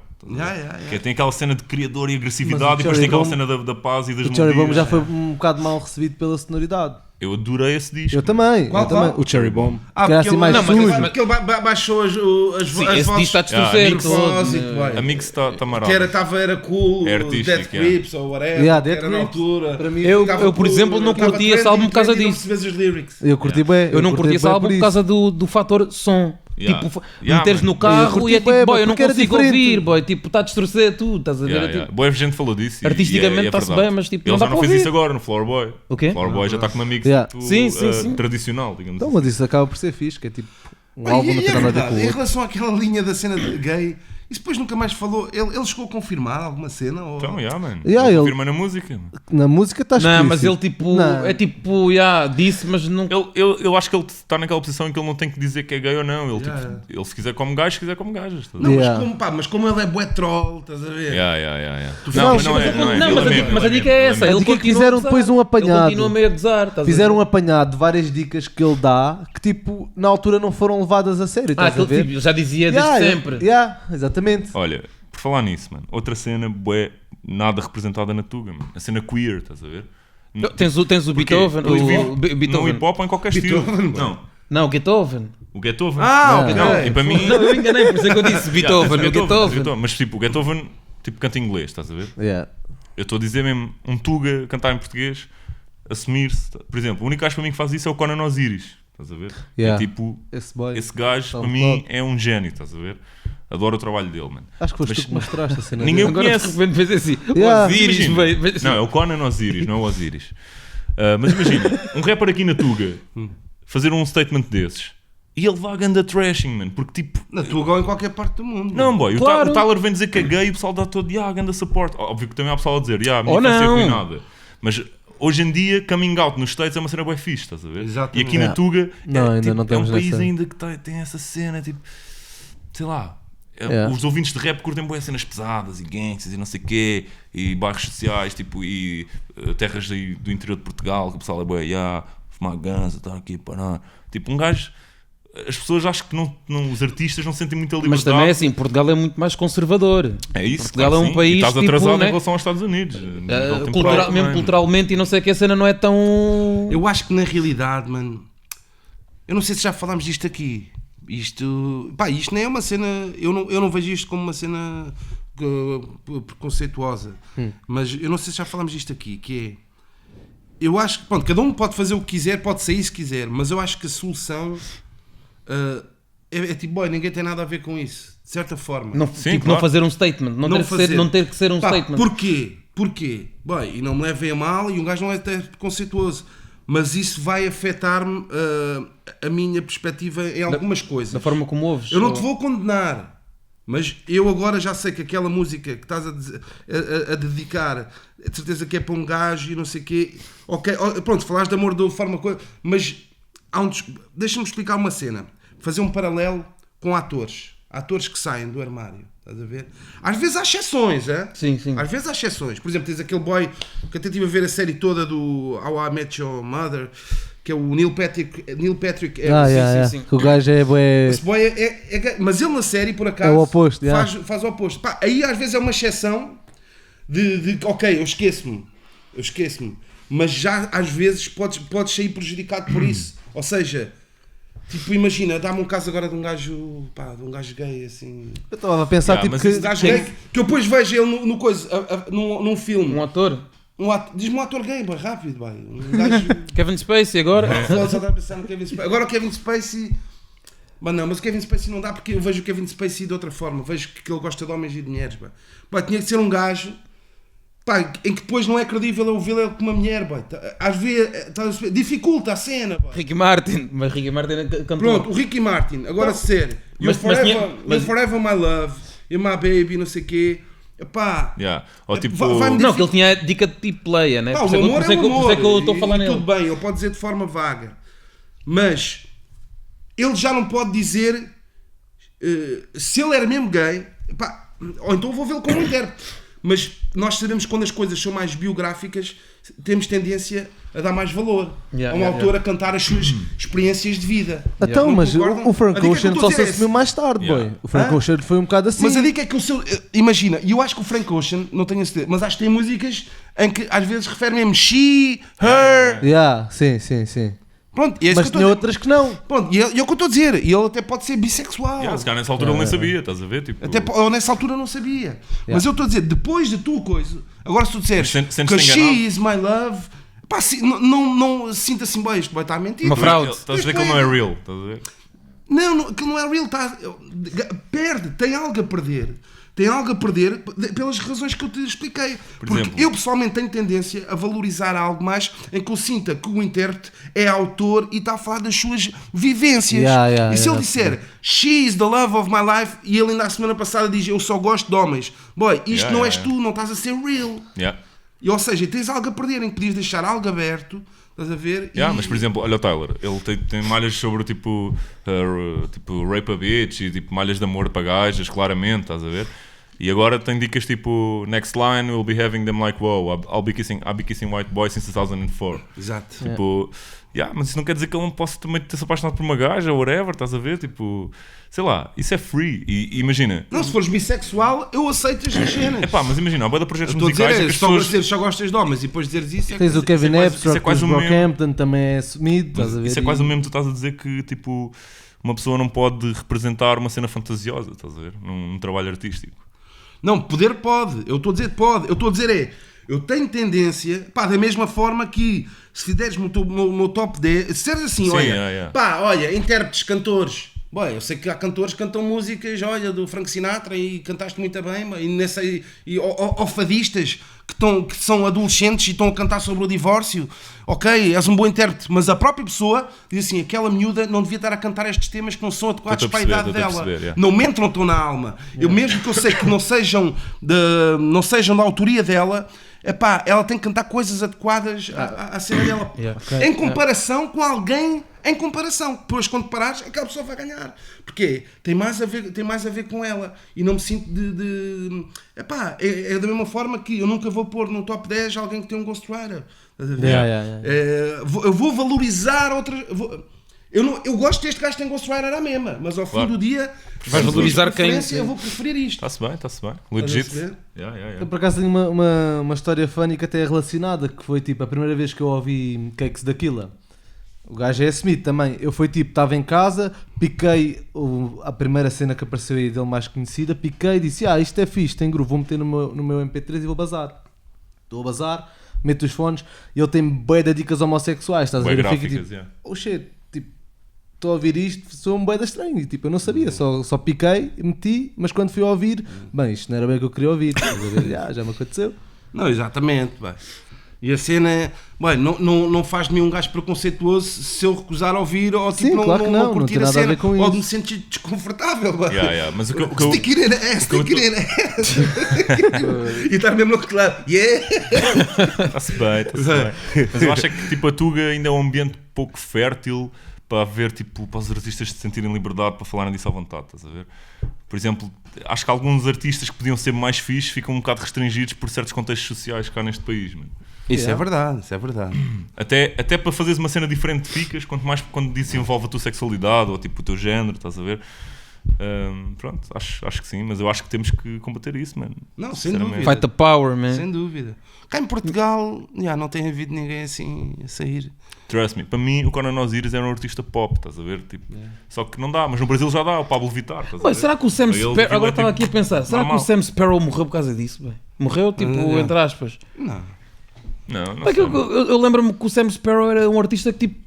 Que é, tem aquela cena de criador e agressividade Mas o e depois tem Cherry aquela Bomb- cena da paz e das O Cherry Bomb melodias. já foi um bocado mal recebido pela sonoridade. Eu adorei esse disco. Eu também. Qual, eu também. qual? O Cherry Bomb. que porque era assim ele, mais não, mas sujo. porque ele baixou as Sim, as esse vozes. disco está a distorcer Amigo todo. propósito, né? vai. A mix está marado. Que era cool, É artístico, Death yeah. Grips ou whatever, Yeah, que Death era na Grips. altura. Para mim, Eu, Ficava por cool, exemplo, não estava curti esse trendy, álbum por causa trendy, não disso. percebes os lyrics. eu curti bem. Eu não curti curti esse bué álbum por isso. causa do fator som. Yeah. Tipo, Yeah, meteres man. no carro curti e é tipo, bué, boy, eu não porque era consigo diferente. ouvir, boy, tipo, está a distorcer tudo, estás a ver? Yeah, É yeah. tipo, Boa gente falou disso. Artisticamente está-se verdade. bem, mas, tipo, ele não já dá não para fez ouvir. isso agora no Flower Boy. O quê? Flower Boy já está com uma mix Yeah. tipo, Sim, sim, sim. tradicional, digamos Então, assim. mas isso acaba por ser fixe, que é tipo um Bem, álbum não e tem é nada a ver verdade, com o em outro. relação àquela linha da cena de gay, isso depois nunca mais falou. Ele chegou a confirmar alguma cena? Ou... Então, mano. Yeah, ele ele- confirma na música. Mano. Na música está explícito. Não, mas ele tipo, Não. é tipo, disse, mas não... Eu acho que ele está naquela posição em que ele não tem que dizer que é gay ou não. Ele, Yeah. tipo, ele se quiser come gajo, se quiser come gajas. Estás a ver? Não, Yeah. mas como ele é bué troll, estás a ver? Yeah. Tu Não, mas ficas- não é. Não, Ele mas, é a, mesmo, mas a ele é dica é mesmo, essa, ele é ele dica é que continua fizeram a gozar. depois um Ele apanhado. continua meio a gozar, estás a ver? Fizeram um apanhado de várias dicas que ele dá que tipo na altura não foram levadas a sério. Estás a aquele ver? tipo, eu já dizia desde sempre. Exatamente. Olha, por falar nisso, mano, outra cena bué, nada representada na Tuga, mano. A cena queer, estás a ver? Tens o Porquê? Beethoven, Ele vive o no Beethoven. hip hop ou em qualquer estilo. Beethoven, Não. Não, o Beethoven. O Beethoven. Ah, ok. Não, e para mim... Não, eu enganei, por isso é que eu disse Beethoven. Yeah, Beethoven. Mas tipo, o Beethoven tipo, canta em inglês, estás a ver? Yeah. Eu estou a dizer mesmo, um Tuga cantar em português, assumir-se. Por exemplo, o único gajo para mim que faz isso é o Conan Osiris, estás a ver? Yeah. É tipo, Esse boy. esse gajo Tá para um mim plug. é um gênio, estás a ver? Adoro o trabalho dele, mano. Acho que foste Mas tu que mostraste a cena ninguém dele. o Agora de conhece. repente fez assim. Yeah. Osiris, Imagina. veio assim. Não, é o Conan Osiris, não é o Osiris. Mas imagina, um rapper aqui na Tuga fazer um statement desses e ele vai a ganda trashing, mano, porque tipo. Na tua ou em qualquer parte do mundo. Não, boy, Claro. o Tyler vem dizer que é gay e o pessoal dá todo, ganda support. Óbvio que também há pessoal a dizer, a minha Ou infância é não. arruinada. Mas hoje em dia, coming out nos States é uma cena bué fixe, estás a ver? Exatamente. E aqui na Yeah. Tuga Não, ainda tipo, não é um estamos país nessa. ainda que tem essa cena, tipo, sei lá. Yeah. Os ouvintes de rap curtem bué cenas pesadas e gangsters e não sei o quê, e bairros sociais, tipo, e terras aí do interior de Portugal, que o pessoal é bué, fumar ganza, estar aqui a parar. Tipo, um gajo, as pessoas acham que os artistas não sentem muita liberdade. Mas também é assim, Portugal é muito mais conservador. É isso, Portugal claro, é um sim. país, E estás tipo, atrasado né? em relação aos Estados Unidos. Nível temporal Mesmo também. culturalmente e não sei o que, a cena não é tão... Eu acho que na realidade, mano, eu não sei se já falámos disto aqui. Isto nem é uma cena. Eu não vejo isto como uma cena preconceituosa. Mas eu não sei se já falámos disto aqui. Que é. Eu acho que, pronto, cada um pode fazer o que quiser, pode sair se quiser. Mas eu acho que a solução é tipo, boy, ninguém tem nada a ver com isso. De certa forma. Não, Sim, tipo, claro. não fazer um statement. Não ter que ser um Pá, statement. Porquê? Bem, e não me levem a mal, e um gajo não é até preconceituoso, mas isso vai afetar-me a minha perspectiva em algumas coisas. Da forma como ouves. Eu não te vou condenar, mas eu agora já sei que aquela música que estás a dedicar, de certeza que é para um gajo e não sei o quê. Ok, pronto, falaste de amor de forma coisa, mas deixa-me explicar uma cena. Fazer um paralelo com atores que saem do armário. Estás a ver? Às vezes há exceções, é? Sim, sim. Às vezes há exceções. Por exemplo, tens aquele boy que até estive a ver a série toda do How I Met Your Mother, que é o Neil Patrick Harris. sim. Que o gajo é bué... Esse boy mas ele na série, por acaso, É o oposto, faz o oposto. Pá, aí às vezes é uma exceção de ok, eu esqueço-me. Mas já às vezes podes sair prejudicado por isso. Ou seja, tipo, imagina, dá-me um caso agora de um gajo gay, assim. Eu estava a pensar, Yeah, tipo, mas que... esse Um gajo gay, que eu depois vejo ele num filme. Um ator. Diz-me um ator gay, bem, rápido, bem. Um gajo... Kevin Spacey agora. Só estava a pensar no Kevin Spacey. Agora o Kevin Spacey... Mas não, mas o Kevin Spacey não dá, porque eu vejo o Kevin Spacey de outra forma. Vejo que ele gosta de homens e dinheiros, pá. Pá, tinha que ser um gajo, pá, em que depois não é credível eu ouvi-lo com uma mulher, pá. Às vezes dificulta a cena, pá. Ricky Martin. Mas Ricky Martin cantou. Pronto, o Ricky Martin, agora sério. Mas Forever My Love, You My Baby, não sei o quê. Pá, Yeah. Ou tipo, vai-me Não, que ele tinha a dica de tipo leia, né? pá, Por o isso é que eu- amor por isso é é o que eu- por isso é que eu amor, estou a falar e nele. tudo bem, ele pode dizer de forma vaga, mas ele já não pode dizer se ele era mesmo gay, pá, ou então vou vê-lo como intérprete. Mas nós sabemos que quando as coisas são mais biográficas, temos tendência a dar mais valor Yeah, a um yeah, autor a cantar as suas experiências de vida. Então, Não mas concordam? o Frank A dica que eu Ocean estou só a se dizer é assumiu mais tarde, Yeah. boy. O Frank Hã? Ocean foi um bocado assim. Mas a dica é que o seu. Imagina, e eu acho que o Frank Ocean, não tenho a certeza, mas acho que tem músicas em que às vezes refere mesmo she, her. Yeah, sim. Pronto, e é isso Mas que eu tinha estou a dizer. outras que não. Pronto, e é o que eu estou a dizer. E ele até pode ser bissexual. se calhar nessa altura ele nem sabia, estás a ver? Tipo, Ou nessa altura não sabia. Mas eu estou a dizer, depois de tua coisa, agora se tu disseres Mas sentes-te que she enganado? is my love, pá, não sinta assim, bem, isto vai estar a mentir. Uma fraude. Estás a dizer que ele não é real, estás a ver? Não, aquilo não é real, perde, tem algo a perder. Tem algo a perder pelas razões que eu te expliquei. Porque exemplo, eu pessoalmente tenho tendência a valorizar algo mais em que eu sinta que o intérprete é autor e está a falar das suas vivências. E se ele disser she is the love of my life e ele ainda a semana passada diz eu só gosto de homens, boy, isto não és tu, não estás a ser real. Yeah. E, ou seja, tens algo a perder em que podias deixar algo aberto, estás a ver? Yeah, mas por exemplo, olha o Tyler, ele tem malhas sobre tipo rape a bitch e tipo malhas de amor para gajas, claramente, estás a ver? E agora tem dicas tipo next line we'll be having them like wow, I'll be kissing white boys since 2004. Exato. Tipo, mas isso não quer dizer que ele não possa também ter se apaixonado por uma gaja ou whatever, estás a ver? Tipo, sei lá, isso é free. E imagina. Não, se fores bissexual, eu aceito as cenas. Epá, mas imagina, há bué de projetos Estou a dizer, musicais em que as pessoas. só gostas de homens e depois dizeres isso. Tens o Kevin isso é Epps, quase o o mesmo. Brockhampton também é assumido. Estás a ver? Isso é quase o mesmo que tu estás a dizer que tipo uma pessoa não pode representar uma cena fantasiosa, estás a ver? Num trabalho artístico. Não, poder pode. Eu estou a dizer pode. Eu estou a dizer eu tenho tendência, pá, da mesma forma que se fizeres o meu top 10, se disseres assim, Sim, olha, pá, olha, intérpretes, cantores. Bom, eu sei que há cantores que cantam músicas, olha, do Frank Sinatra e cantaste muito bem, ou fadistas que são adolescentes e estão a cantar sobre o divórcio. Ok, és um bom intérprete, mas a própria pessoa diz assim, aquela miúda não devia estar a cantar estes temas que não são adequados para a idade dela. Não me entram tão na alma. Eu mesmo que eu sei que não sejam da autoria dela, epá, ela tem que cantar coisas adequadas à cena dela. Em comparação com alguém, em comparação. Depois, quando parares, aquela pessoa vai ganhar. Porquê? Tem mais a ver com ela. E não me sinto epá, é da mesma forma que eu nunca vou pôr no top 10 alguém que tem um ghostwriter. Estás a ver? Eu vou valorizar outras... Eu gosto deste gajo que tem ghostwriter à mesma, mas ao fim do dia vais valorizar quem eu vou preferir isto. Está-se bem. Legit. Eu por acaso tenho uma história funny que até é relacionada, que foi tipo a primeira vez que eu ouvi Cakes da Killa. O gajo é Smith também. Eu fui tipo, estava em casa, piquei a primeira cena que apareceu aí dele mais conhecida, piquei e disse, isto é fixe, tem groove, vou meter no meu MP3 e vou bazar. Estou a bazar, meto os fones e ele tem bué de dicas homossexuais, estás a ver? Gráficas, tipo, oh shit, tipo, estou a ouvir isto, sou um bué da estranho, e, tipo, eu não sabia, só piquei, meti, mas quando fui a ouvir, bem, isto não era bem o que eu queria ouvir, estás a ver? Já me aconteceu. Não, exatamente, bem. E a cena é, bem, não faz nenhum gajo preconceituoso se eu recusar a ouvir ou tipo, sim, claro que não curtir tem a nada a cena ver com ou isso. de me sentir desconfortável. Mas Stick it in the ass. E estar mesmo no outro lado. Está-se bem. Mas eu acho é que tipo, a Tuga ainda é um ambiente pouco fértil para haver, tipo, para os artistas se sentirem liberdade para falarem disso à vontade, estás a ver? Por exemplo, acho que alguns artistas que podiam ser mais fixes ficam um bocado restringidos por certos contextos sociais cá neste país, mano. Isso é verdade. Até para fazeres uma cena diferente ficas, quanto mais quando isso envolve a tua sexualidade ou tipo o teu género, estás a ver? Pronto, acho que sim, mas eu acho que temos que combater isso, mano. Não, sem dúvida. Fight the power, man. Sem dúvida. Cá em Portugal, não tem havido ninguém assim a sair. Trust me, para mim o Conan Osiris era um artista pop, estás a ver? Tipo, só que não dá, mas no Brasil já dá, o Pablo Vittar. Será que o Sam Sparrow, agora estava aqui a pensar, será que o Sam Sparrow morreu por causa disso? Bem? Morreu, tipo, entre aspas. Não sei, eu lembro-me que o Sam Sparrow era um artista que tipo,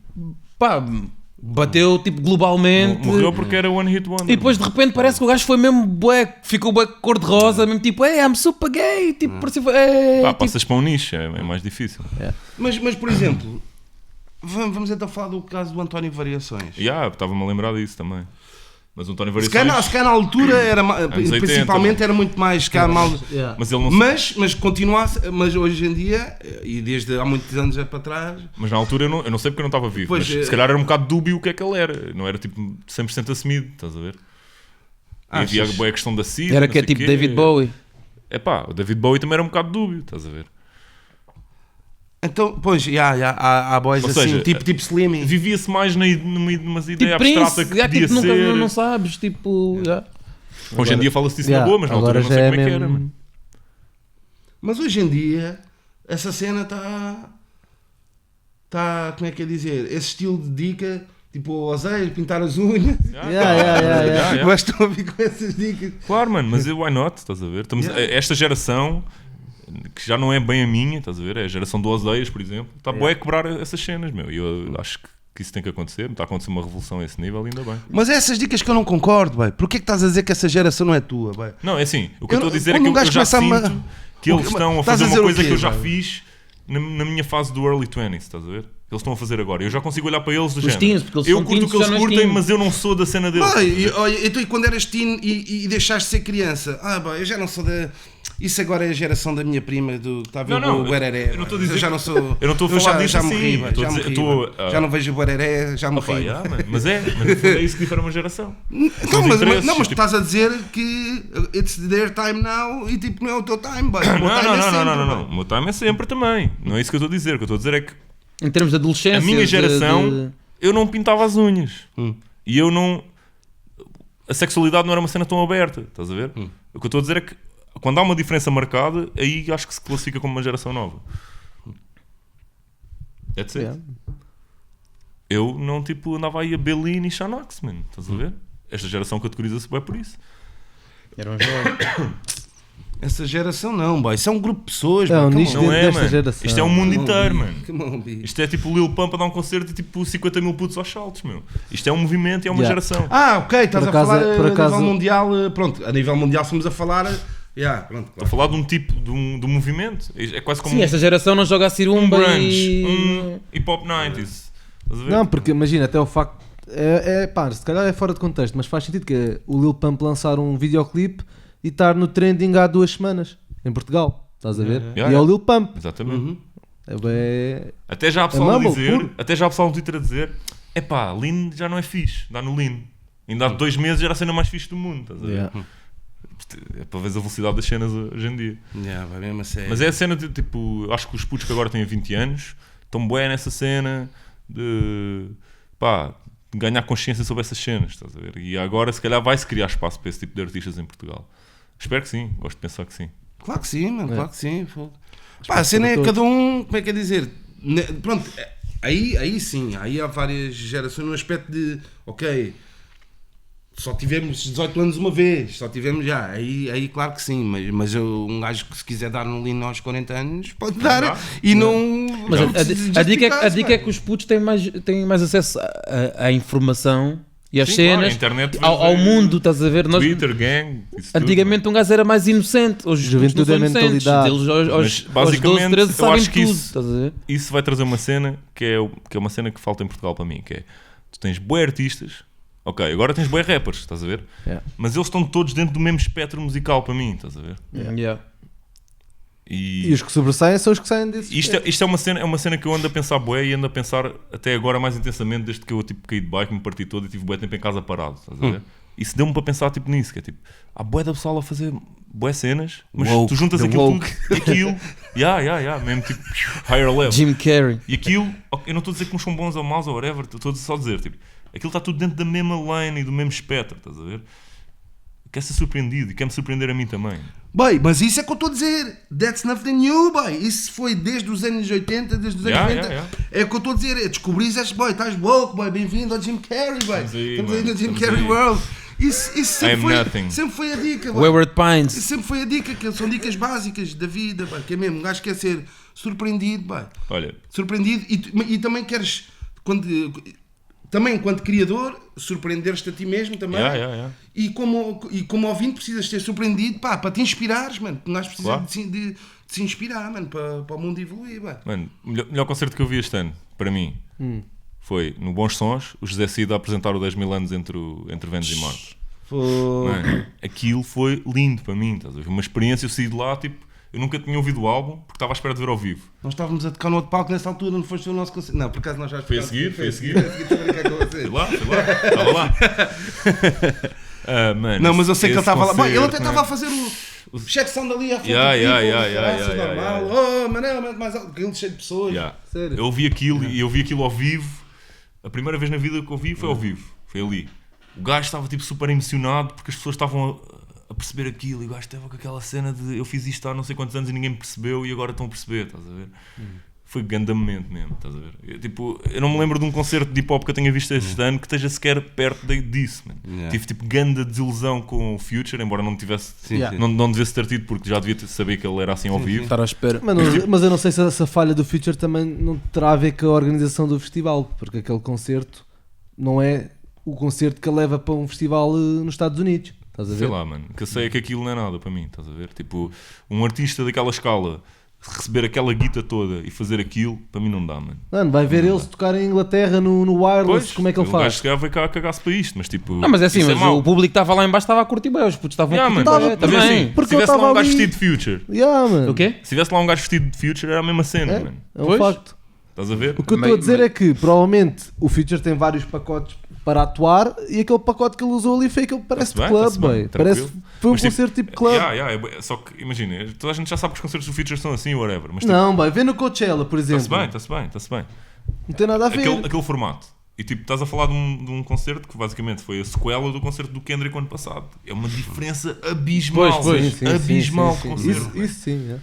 pá, bateu tipo globalmente. Morreu porque era One Hit Wonder. E depois de repente parece que o gajo foi mesmo bué, ficou bué cor-de-rosa, mesmo tipo, I'm super gay, tipo, parecia, tipo... Passas para um nicho, é mais difícil. Mas por exemplo, vamos então falar do caso do António Variações. Estava-me a lembrar disso também. Mas o António Variações... Se calhar na altura era principalmente era muito mais mal. Mas ele não mas continua mas hoje em dia, e desde há muitos anos para trás... Mas na altura eu não sei porque eu não estava vivo, pois, mas se calhar era um bocado dúbio o que é que ele era. Não era tipo 100% assumido, estás a ver? E havia a questão da SIDA. Era que é tipo David Bowie. O David Bowie também era um bocado dúbio, estás a ver? Então, pois, há boys assim, seja, tipo Slimmy. Vivia-se mais numa ideia tipo abstrata que podia tipo, ser. Nunca, não sabes, tipo... Hoje em dia fala-se disso na boa, mas na altura eu não sei como é que era. Mano. Mas hoje em dia, essa cena está, como é que é dizer, esse estilo de dica, tipo o azeite, pintar as unhas. Mas estou a vir com essas dicas. Claro, mano, mas why not, estás a ver? Esta geração... que já não é bem a minha, estás a ver? É a geração do Oseias, por exemplo. Está bué a quebrar essas cenas, meu. E eu acho que isso tem que acontecer. Está a acontecer uma revolução a esse nível, ainda bem. Mas é essas dicas que eu não concordo, bem. Porquê que estás a dizer que essa geração não é tua, bem? Não, é assim. O que eu estou a dizer é que eu já sinto que eles estão a fazer uma coisa que eu já fiz na minha fase do early 20s, estás a ver? Eles estão a fazer agora. Eu já consigo olhar para eles do género. Teens, porque eles eu são curto o que eles curtem, mas eu não sou da cena deles. Então, e quando eras teen e deixaste de ser criança? Eu já não sou da... Isso agora é a geração da minha prima do que está a ver o Buereré. Eu não estou a dizer. Eu já não sou. Eu não estou a falar disso já morri, assim. já não vejo o Buereré, já morri. Mas é isso que difere uma geração. Não, mas tu estás a dizer que it's their time now e tipo não é o teu time, boy. Não. O meu time é sempre também. Não é isso que eu estou a dizer. O que eu estou a dizer é que em termos de adolescência, a minha geração, eu não pintava as unhas. E eu não... A sexualidade não era uma cena tão aberta, estás a ver? O que eu estou a dizer é que quando há uma diferença marcada, aí acho que se classifica como uma geração nova. That's it. eu não, tipo, andava aí a Belin e Xanax, mano. Estás a ver? Esta geração categoriza-se bem por isso. Era um jovem. Essa geração não, boy. Isso é um grupo de pessoas, É um boy. Come nicho on. Não dentro é, desta mano. geração. Isto é um mundo Come on, inteiro, B. mano. Come on, B. Isto é tipo o Lil Pump a dar um concerto e tipo 50 mil putos aos saltos, meu. Isto é um movimento e é uma Yeah. geração. Ah, ok, estás Por a acaso- falar por a acaso- nível mundial. Pronto, a nível mundial estamos a falar. Pronto, Estou a falar de um tipo, de um movimento. É quase como Sim, esta geração não joga a um cirumba grunge, e... um hip-hop 90s. Estás a ver? Não, porque imagina, até o facto. Pá, se calhar é fora de contexto, mas faz sentido que é o Lil Pump lançar um videoclipe e estar no trending há 2 semanas em Portugal. Estás a ver? Yeah, E é o yeah. Lil Pump. Exatamente. É bem. Até já há pessoal a Mumble, dizer, puro. até já há pessoal no Twitter a dizer, epá, Lean já não é fixe, dá no Lean. Ainda há 2 meses já era a cena mais fixe do mundo, estás a ver? Yeah. É para ver a velocidade das cenas hoje em dia. vai mesmo a sério. Mas é a cena de tipo, acho que os putos que agora têm 20 anos estão bué nessa cena de pá, ganhar consciência sobre essas cenas, estás a ver? E agora se calhar vai-se criar espaço para esse tipo de artistas em Portugal. Espero que sim, gosto de pensar que sim. Claro que sim, mano, É. claro que sim. Fogo. Pá, a cena é todos. cada um, como é que é dizer? Pronto, aí sim, aí há várias gerações no aspecto de, ok, só tivemos 18 anos uma vez, só tivemos já, aí claro que sim, mas um gajo que se quiser dar no Lean aos 40 anos, pode dar, dá. e não... Mas não a precisa dica é justificar-se, que os putos têm mais acesso à informação e às Sim, claro, cenas, a internet ao mundo, estás a ver? Nós, Twitter, gang, isso tudo, antigamente um gajo era mais inocente, hoje os putos não Juventude são é inocentes, mentalidade. eles Mas, aos 12, basicamente, 13 eu sabem acho que tudo, isso- estás a ver? Isso vai trazer uma cena que é uma cena que falta em Portugal para mim, que é, tu tens bué artistas, ok, agora tens bué rappers, estás a ver? Yeah. Mas eles estão todos dentro do mesmo espectro musical para mim, estás a ver? Yeah. E os que sobressaem são os que saem desse. Isto é uma cena que eu ando a pensar bué e ando a pensar até agora mais intensamente desde que eu tipo, caí de bike, me parti todo e tive bué tempo em casa parado, estás a ver? Isso deu-me para pensar tipo, nisso, que é tipo, há bué da pessoa a fazer bué cenas, mas Woke, tu juntas the aquilo woke. tudo e aquilo, mesmo tipo, higher level. Jim Carrey. E aquilo, eu não estou a dizer que uns são bons ou maus ou whatever, estou só a dizer, tipo, aquilo está tudo dentro da mesma lane e do mesmo espectro, estás a ver? Quer ser surpreendido e quer-me surpreender a mim também. Boy, mas isso é que eu estou a dizer. That's nothing new, boy. Isso foi desde os anos 80, desde os anos 90. É o que eu estou a dizer. É descobrir este boy. Estás woke, boy. Bem-vindo ao Jim Carrey, boy. Estamos aí no Jim Estamos Carrey aí. World. Isso nothing. sempre foi a dica, boy. Wayward Pines. Isso sempre foi a dica. Que são dicas básicas da vida, boy. Que é mesmo. Um gajo quer ser surpreendido, boy. Olha, Surpreendido. E também queres... Também, enquanto criador, surpreender-te a ti mesmo também. E como ouvinte, precisas ser surpreendido para te inspirares, mano. Um gajo precisa Claro. de se inspirar, mano, para o mundo evoluir, mano. mano, o melhor concerto que eu vi este ano, para mim, foi no Bons Sons, o José Cid a apresentar o 10 mil anos entre Vênus e Marte. Mano, aquilo foi lindo para mim, estás a ver? Uma experiência, eu saí de lá, tipo, eu nunca tinha ouvido o álbum porque estava à espera de ver ao vivo. Nós estávamos a tocar no outro palco nessa altura, não foste o nosso concerto. Não, por acaso nós já Foi a seguir, foi a seguir. Estou a brincar com vocês. Fui lá, estava lá. Mano, Não, mas eu sei que ele esse estava lá. Bom, ele até concerto, estava a fazer o check sound ali à frente. Yeah. Oh, mano, mais alto. Aquilo cheio de pessoas. Yeah. Sério? Eu ouvi aquilo e eu vi aquilo ao vivo. A primeira vez na vida que eu vi foi ao vivo. Foi ali. O gajo estava tipo super emocionado porque as pessoas estavam a perceber aquilo e o gajo estava com aquela cena de eu fiz isto há não sei quantos anos e ninguém me percebeu e agora estão a perceber, estás a ver? Foi grande momento mesmo, estás a ver? Eu não me lembro de um concerto de hip hop que eu tenha visto este ano que esteja sequer perto disso, man. Yeah. Tive tipo grande desilusão com o Future, embora não tivesse, Sim, Yeah. sim. não devesse ter tido porque já devia saber que ele era assim ao vivo. Estar à espera. Mas eu não sei se essa falha do Future também não terá a ver com a organização do festival, porque aquele concerto não é o concerto que a leva para um festival nos Estados Unidos. Estás a ver? Sei lá, mano, o que eu sei é que aquilo não é nada para mim, estás a ver? Tipo, um artista daquela escala receber aquela guita toda e fazer aquilo, para mim não dá, mano. Mano, vai ver eles tocar em Inglaterra no wireless, como é que ele o gajo faz? se calhar veio cá cagar-se para isto, mas tipo. Não, mas é assim, isso mas mau. o público que estava lá em baixo estava a curtir bem, os putos estavam a curtir mano, bem Tava- mas é também. assim, Porque se eu tivesse lá tava um gajo ali- vestido de Future, Yeah, mano. O quê? se tivesse lá um gajo vestido de Future, era a mesma cena, É, mano. é um Pois. facto. Estás a ver? O que eu estou a Mas- dizer é que provavelmente o Future tem vários pacotes para atuar e aquele pacote que ele usou ali foi aquele que parece de Tá-se club, tá-se bem, boy. Parece tranquilo. foi um Mas, tipo, concerto tipo club. Só que imagina, toda a gente já sabe que os concertos do Future são assim, whatever. Mas tipo, Não, boy, vê no Coachella, por exemplo. está-se bem. Não tem nada a ver. Aquele formato. E tipo, estás a falar de um concerto que basicamente foi a sequela do concerto do Kendrick ano passado. É uma diferença abismal. Pois, Sim, sim, abismal sim, de sim. concerto. Isso sim, é.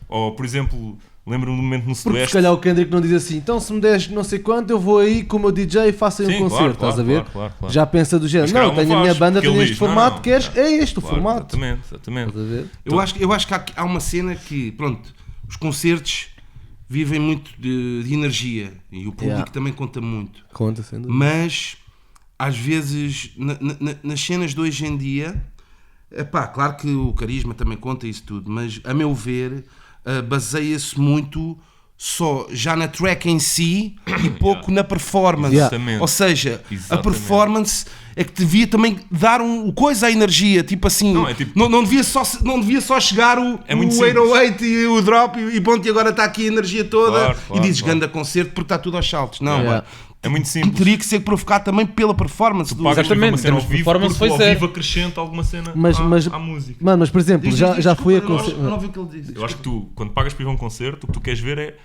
Ou, por exemplo, lembro-me do momento no Porque se Sudoeste. calhar o Kendrick não diz assim, então se me des não sei quanto, eu vou aí com o meu DJ e faço aí um Sim, concerto, claro, estás a ver? claro. Já pensa do género, Mas, cara, não, tenho a faz, minha banda, porque ele tenho este diz, não, formato, não, queres? É este o Claro, formato. Exatamente. Estás a ver? Eu acho que há uma cena que, pronto, os concertos vivem muito de energia e o público também conta muito. Conta, sem dúvida. Mas, às vezes, nas cenas de hoje em dia, epá, claro que o carisma também conta isso tudo, mas, a meu ver, baseia-se muito só já na track em si e pouco na performance. Exatamente. Ou seja, a Exatamente. performance é que devia também dar coisa à energia, tipo assim, Não, é tipo- não devia só chegar o muito simples. 808 e o drop e pronto, e agora está aqui a energia toda Claro, e dizes claro. ganda concerto porque está tudo aos saltos. Não, Yeah. mano. É muito simples. Teria que ser provocado também pela performance do Pagas Exatamente, uma cena em termos ao de vivo performance porque foi o ao zero. vivo acrescenta alguma cena Mas- à música. Mano, mas por exemplo, já fui a desculpa, concerto. eu não ouvi o que ele disse. Eu acho que tu, quando pagas para ir a um concerto, o que tu queres ver é...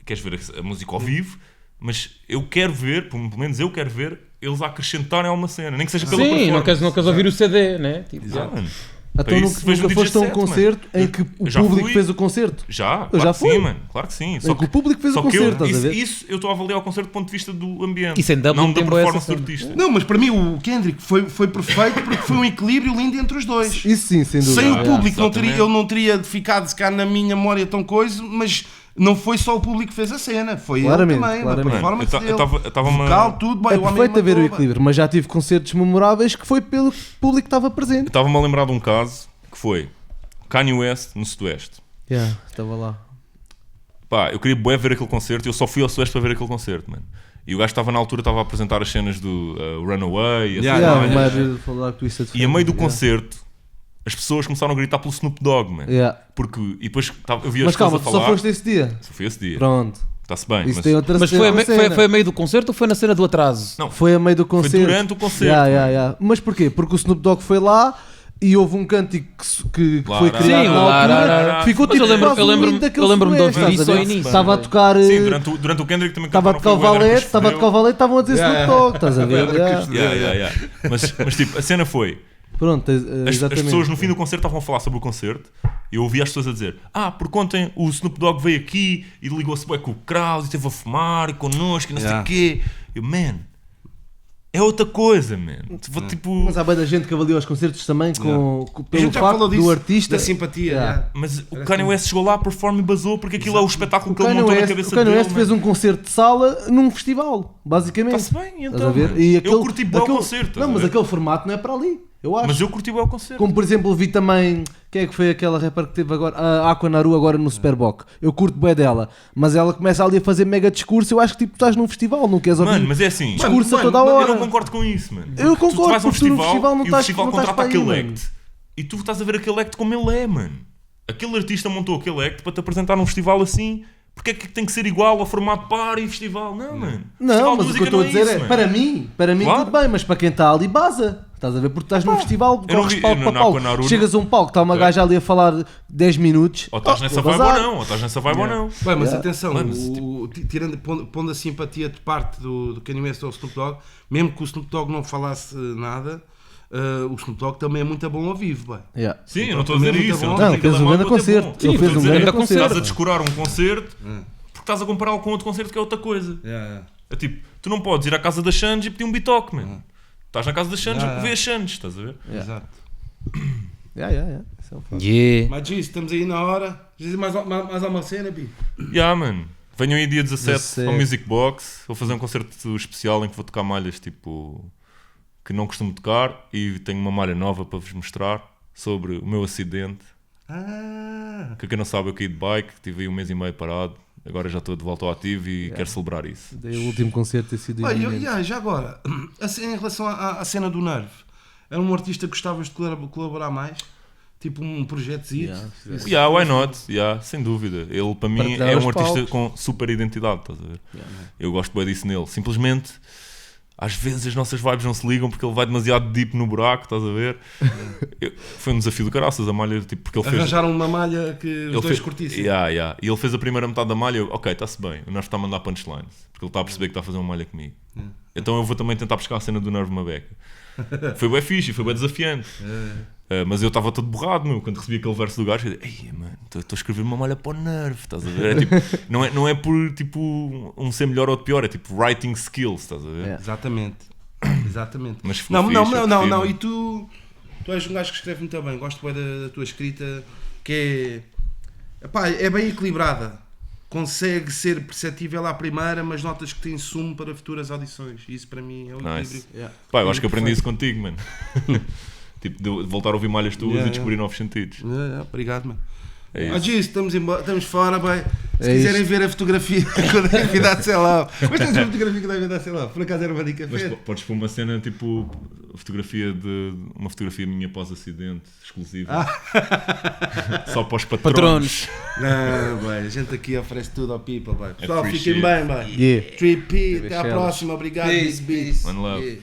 Queres ver a música ao vivo, mas eu quero ver, pelo menos eu quero ver, eles a acrescentarem alguma cena. Nem que seja pela Sim, performance. não queres ouvir o CD, né? Tipo, Mano. Então Para isso, vejo nunca um DJ foste a um set, mano. concerto em que o Eu já público fui. fez o concerto? Já, Eu claro já que fui. sim, mano. Claro que sim. Em que o público fez o só que concerto, estás a ver? isso eu estou a avaliar o concerto do ponto de vista do ambiente. Isso em Dublin não da tem boa performance essa do cena. artista. Não, mas para mim o Kendrick foi perfeito porque foi um equilíbrio lindo entre os dois. Isso sim, sem dúvida. Sem o Yeah. público exatamente. ele não teria ficado se cá na minha memória tão coisa, mas não foi só o público que fez a cena, foi Claramente, ele também, claramente. a performance Mano, eu dele, tava vocal, tudo, bem, É o homem perfeito haver o matou, bem. equilíbrio, mas já tive concertos memoráveis que foi pelo público que estava presente. Estava-me a lembrar de um caso que foi Kanye West no Sudoeste. Estava lá. Pá, eu queria bué ver aquele concerto e eu só fui ao Sudoeste para ver aquele concerto, mano. E o gajo estava na altura, estava a apresentar as cenas do Runaway e assim. Yeah, Yeah, yeah, mas falar que isso é E a meio do diferente. concerto, as pessoas começaram a gritar pelo Snoop Dogg, mano. Yeah. Porque, e depois eu vi as Mas calma, pessoas tu a só falar. foste esse dia. Só foi esse dia. Pronto. Está-se bem. Isso Mas, tem outra Mas tem foi, outra cena. foi a meio do concerto ou foi na cena do atraso? não, Foi a meio do concerto. durante o concerto, Yeah. Mas porquê? Porque o Snoop Dogg foi lá e houve um cântico que Lá, foi lá, criado sim, na lá, altura, lá, lá. que ficou Mas tipo eu lembro- quase eu um lembro-me- hino daquele eu lembro-me de sudoeste, ouvir estás a isso ao ver? início. Estava a tocar... sim, durante o Kendrick também Estava a tocar o valete, estava a tocar o valete, estavam a dizer Snoop Dogg, estás a ver? Yeah. Mas tipo, a cena foi... Pronto, As exatamente. pessoas no fim do concerto estavam a falar sobre o concerto e eu ouvi as pessoas a dizer: porque ontem o Snoop Dogg veio aqui e ligou-se bem com o crowd e esteve a fumar e connosco e não sei o quê. Eu, man, é outra coisa, man. Tipo, Mas há bem da gente que avalia os concertos também pelo A gente já facto falou do disso, artista... da simpatia. Yeah. yeah. mas o Kanye West chegou lá, performa e basou porque aquilo é o espetáculo O que ele Kanye montou na West, cabeça o Kanye dele. West fez um concerto de sala num festival, basicamente. Está-se bem, Estás então. a ver? Mano. E Eu curti bem o concerto. estás Não, a mas ver? aquele formato não é para ali, eu acho. Mas eu curti bem o concerto. Como por exemplo vi também, quem é que foi aquela rapper que teve agora, a Aquanaru agora no Superboc. Eu curto bem dela, mas ela começa ali a fazer mega discurso, eu acho que tipo tu estás num festival, não queres ouvir Mano, mas é assim. discurso a mano, toda a mano, hora. Eu não concordo com isso, mano. Eu Porque concordo, tu vais a um porque tu no festival não e o estás- festival não estás contrata para aí, aquele mano. act e tu estás a ver aquele act como ele é, mano. Aquele artista montou aquele act para te apresentar num festival assim. Porque é que tem que ser igual ao formato party e festival? Não, mano. Não, Festival de mas o que eu música estou a não dizer isso, é, mano. para mim Claro. tudo bem, mas para quem está ali baza. Estás a ver? Porque estás num festival, eu não corres vi- palco no para palco. Aquanaru, Chegas a um palco, está uma Ok. gaja ali a falar 10 minutos. Ou estás nessa vou vibe ou bazar. não. Ou estás nessa vibe ou não. Bem, mas Yeah. atenção, Bem, mas, pondo a simpatia de parte do Kanye West ao Snoop Dogg, mesmo que o Snoop Dogg não falasse nada, o Snoop Dogg também é muito bom ao vivo, bem. Yeah. Sim, eu não estou a dizer Também é isso. muito eu bom. estou a Não, dizer que fez ele um é grande mau, mas é concerto. bom. Ele Sim, fez estou a um dizer grande é que concerto. Estás a descurar um concerto porque estás a compará-lo com outro concerto que é outra coisa. É tipo, tu não podes ir à casa das Xandes e pedir um bitoque, mano. Estás na casa das Xandes a ver as Xandes, estás a ver? Exato. Yeah. Isso é um fato. Yeah. Mas diz, estamos aí na hora. Diz mais alguma cena, Bi? Mano. Venham aí dia 17 17. ao Music Box. Vou fazer um concerto especial em que vou tocar malhas tipo que não costumo tocar e tenho uma malha nova para vos mostrar sobre o meu acidente. Que quem não sabe, eu caí de bike, tive aí 1 mês e meio parado. Agora já estou de volta ao ativo e quero celebrar isso. Daí o último concerto ter sido Olha, iminente. já agora, assim, em relação à cena do Nerve, era um artista que gostavas de colaborar mais? Tipo um projetozito? Why not? Sem dúvida. Ele para mim Partilhar é os um artista palcos. com super identidade, estás a ver? Eu gosto bem disso nele. Simplesmente, às vezes as nossas vibes não se ligam porque ele vai demasiado deep no buraco, estás a ver? Foi um desafio do caraças a malha, tipo, porque ele fez... Arranjaram uma malha que os Ele dois fez, curtissem. E ele fez a primeira metade da malha. Ok, está-se bem. O Nerve está a mandar punchlines porque ele está a perceber que está a fazer uma malha comigo. Então eu vou também tentar buscar a cena do Nerve uma beca. Foi bem fixe, foi bem desafiante. Mas eu estava todo borrado, meu, quando recebi aquele verso do gajo. Eu disse, ei, mano, estou a escrever uma malha para o Nerve, estás a ver? É, tipo, não é por tipo, um ser melhor ou pior, é tipo writing skills, estás a ver? Yeah. Exatamente. Mas ficou Não, fixe, não, eu não, não, curti, não. mano. E tu és um gajo que escreve muito bem. Gosto bem da tua escrita, que é bem equilibrada. Consegue ser perceptível à primeira, mas notas que tem sumo para futuras audições. Isso para mim é um Nice. equilíbrio. Pá, eu acho que aprendi isso contigo, mano. Tipo, de voltar a ouvir malhas tuas e descobrir novos sentidos. Obrigado, mano. É isso. Gis, estamos fora, bem. Se É quiserem isto. ver a fotografia com o David Hasselhoff. Mas tens uma fotografia com o David Hasselhoff. Por acaso era uma dica Mas feita. podes pôr uma cena tipo uma fotografia minha pós-acidente, exclusiva. Só para os patronos. Não, bem, a gente aqui oferece tudo ao people, bem. Pessoal, Appreciate. fiquem bem, bem. Yeah. 3P, até à Bechelas. próxima. Obrigado, Peace, Bis. One love. Yeah.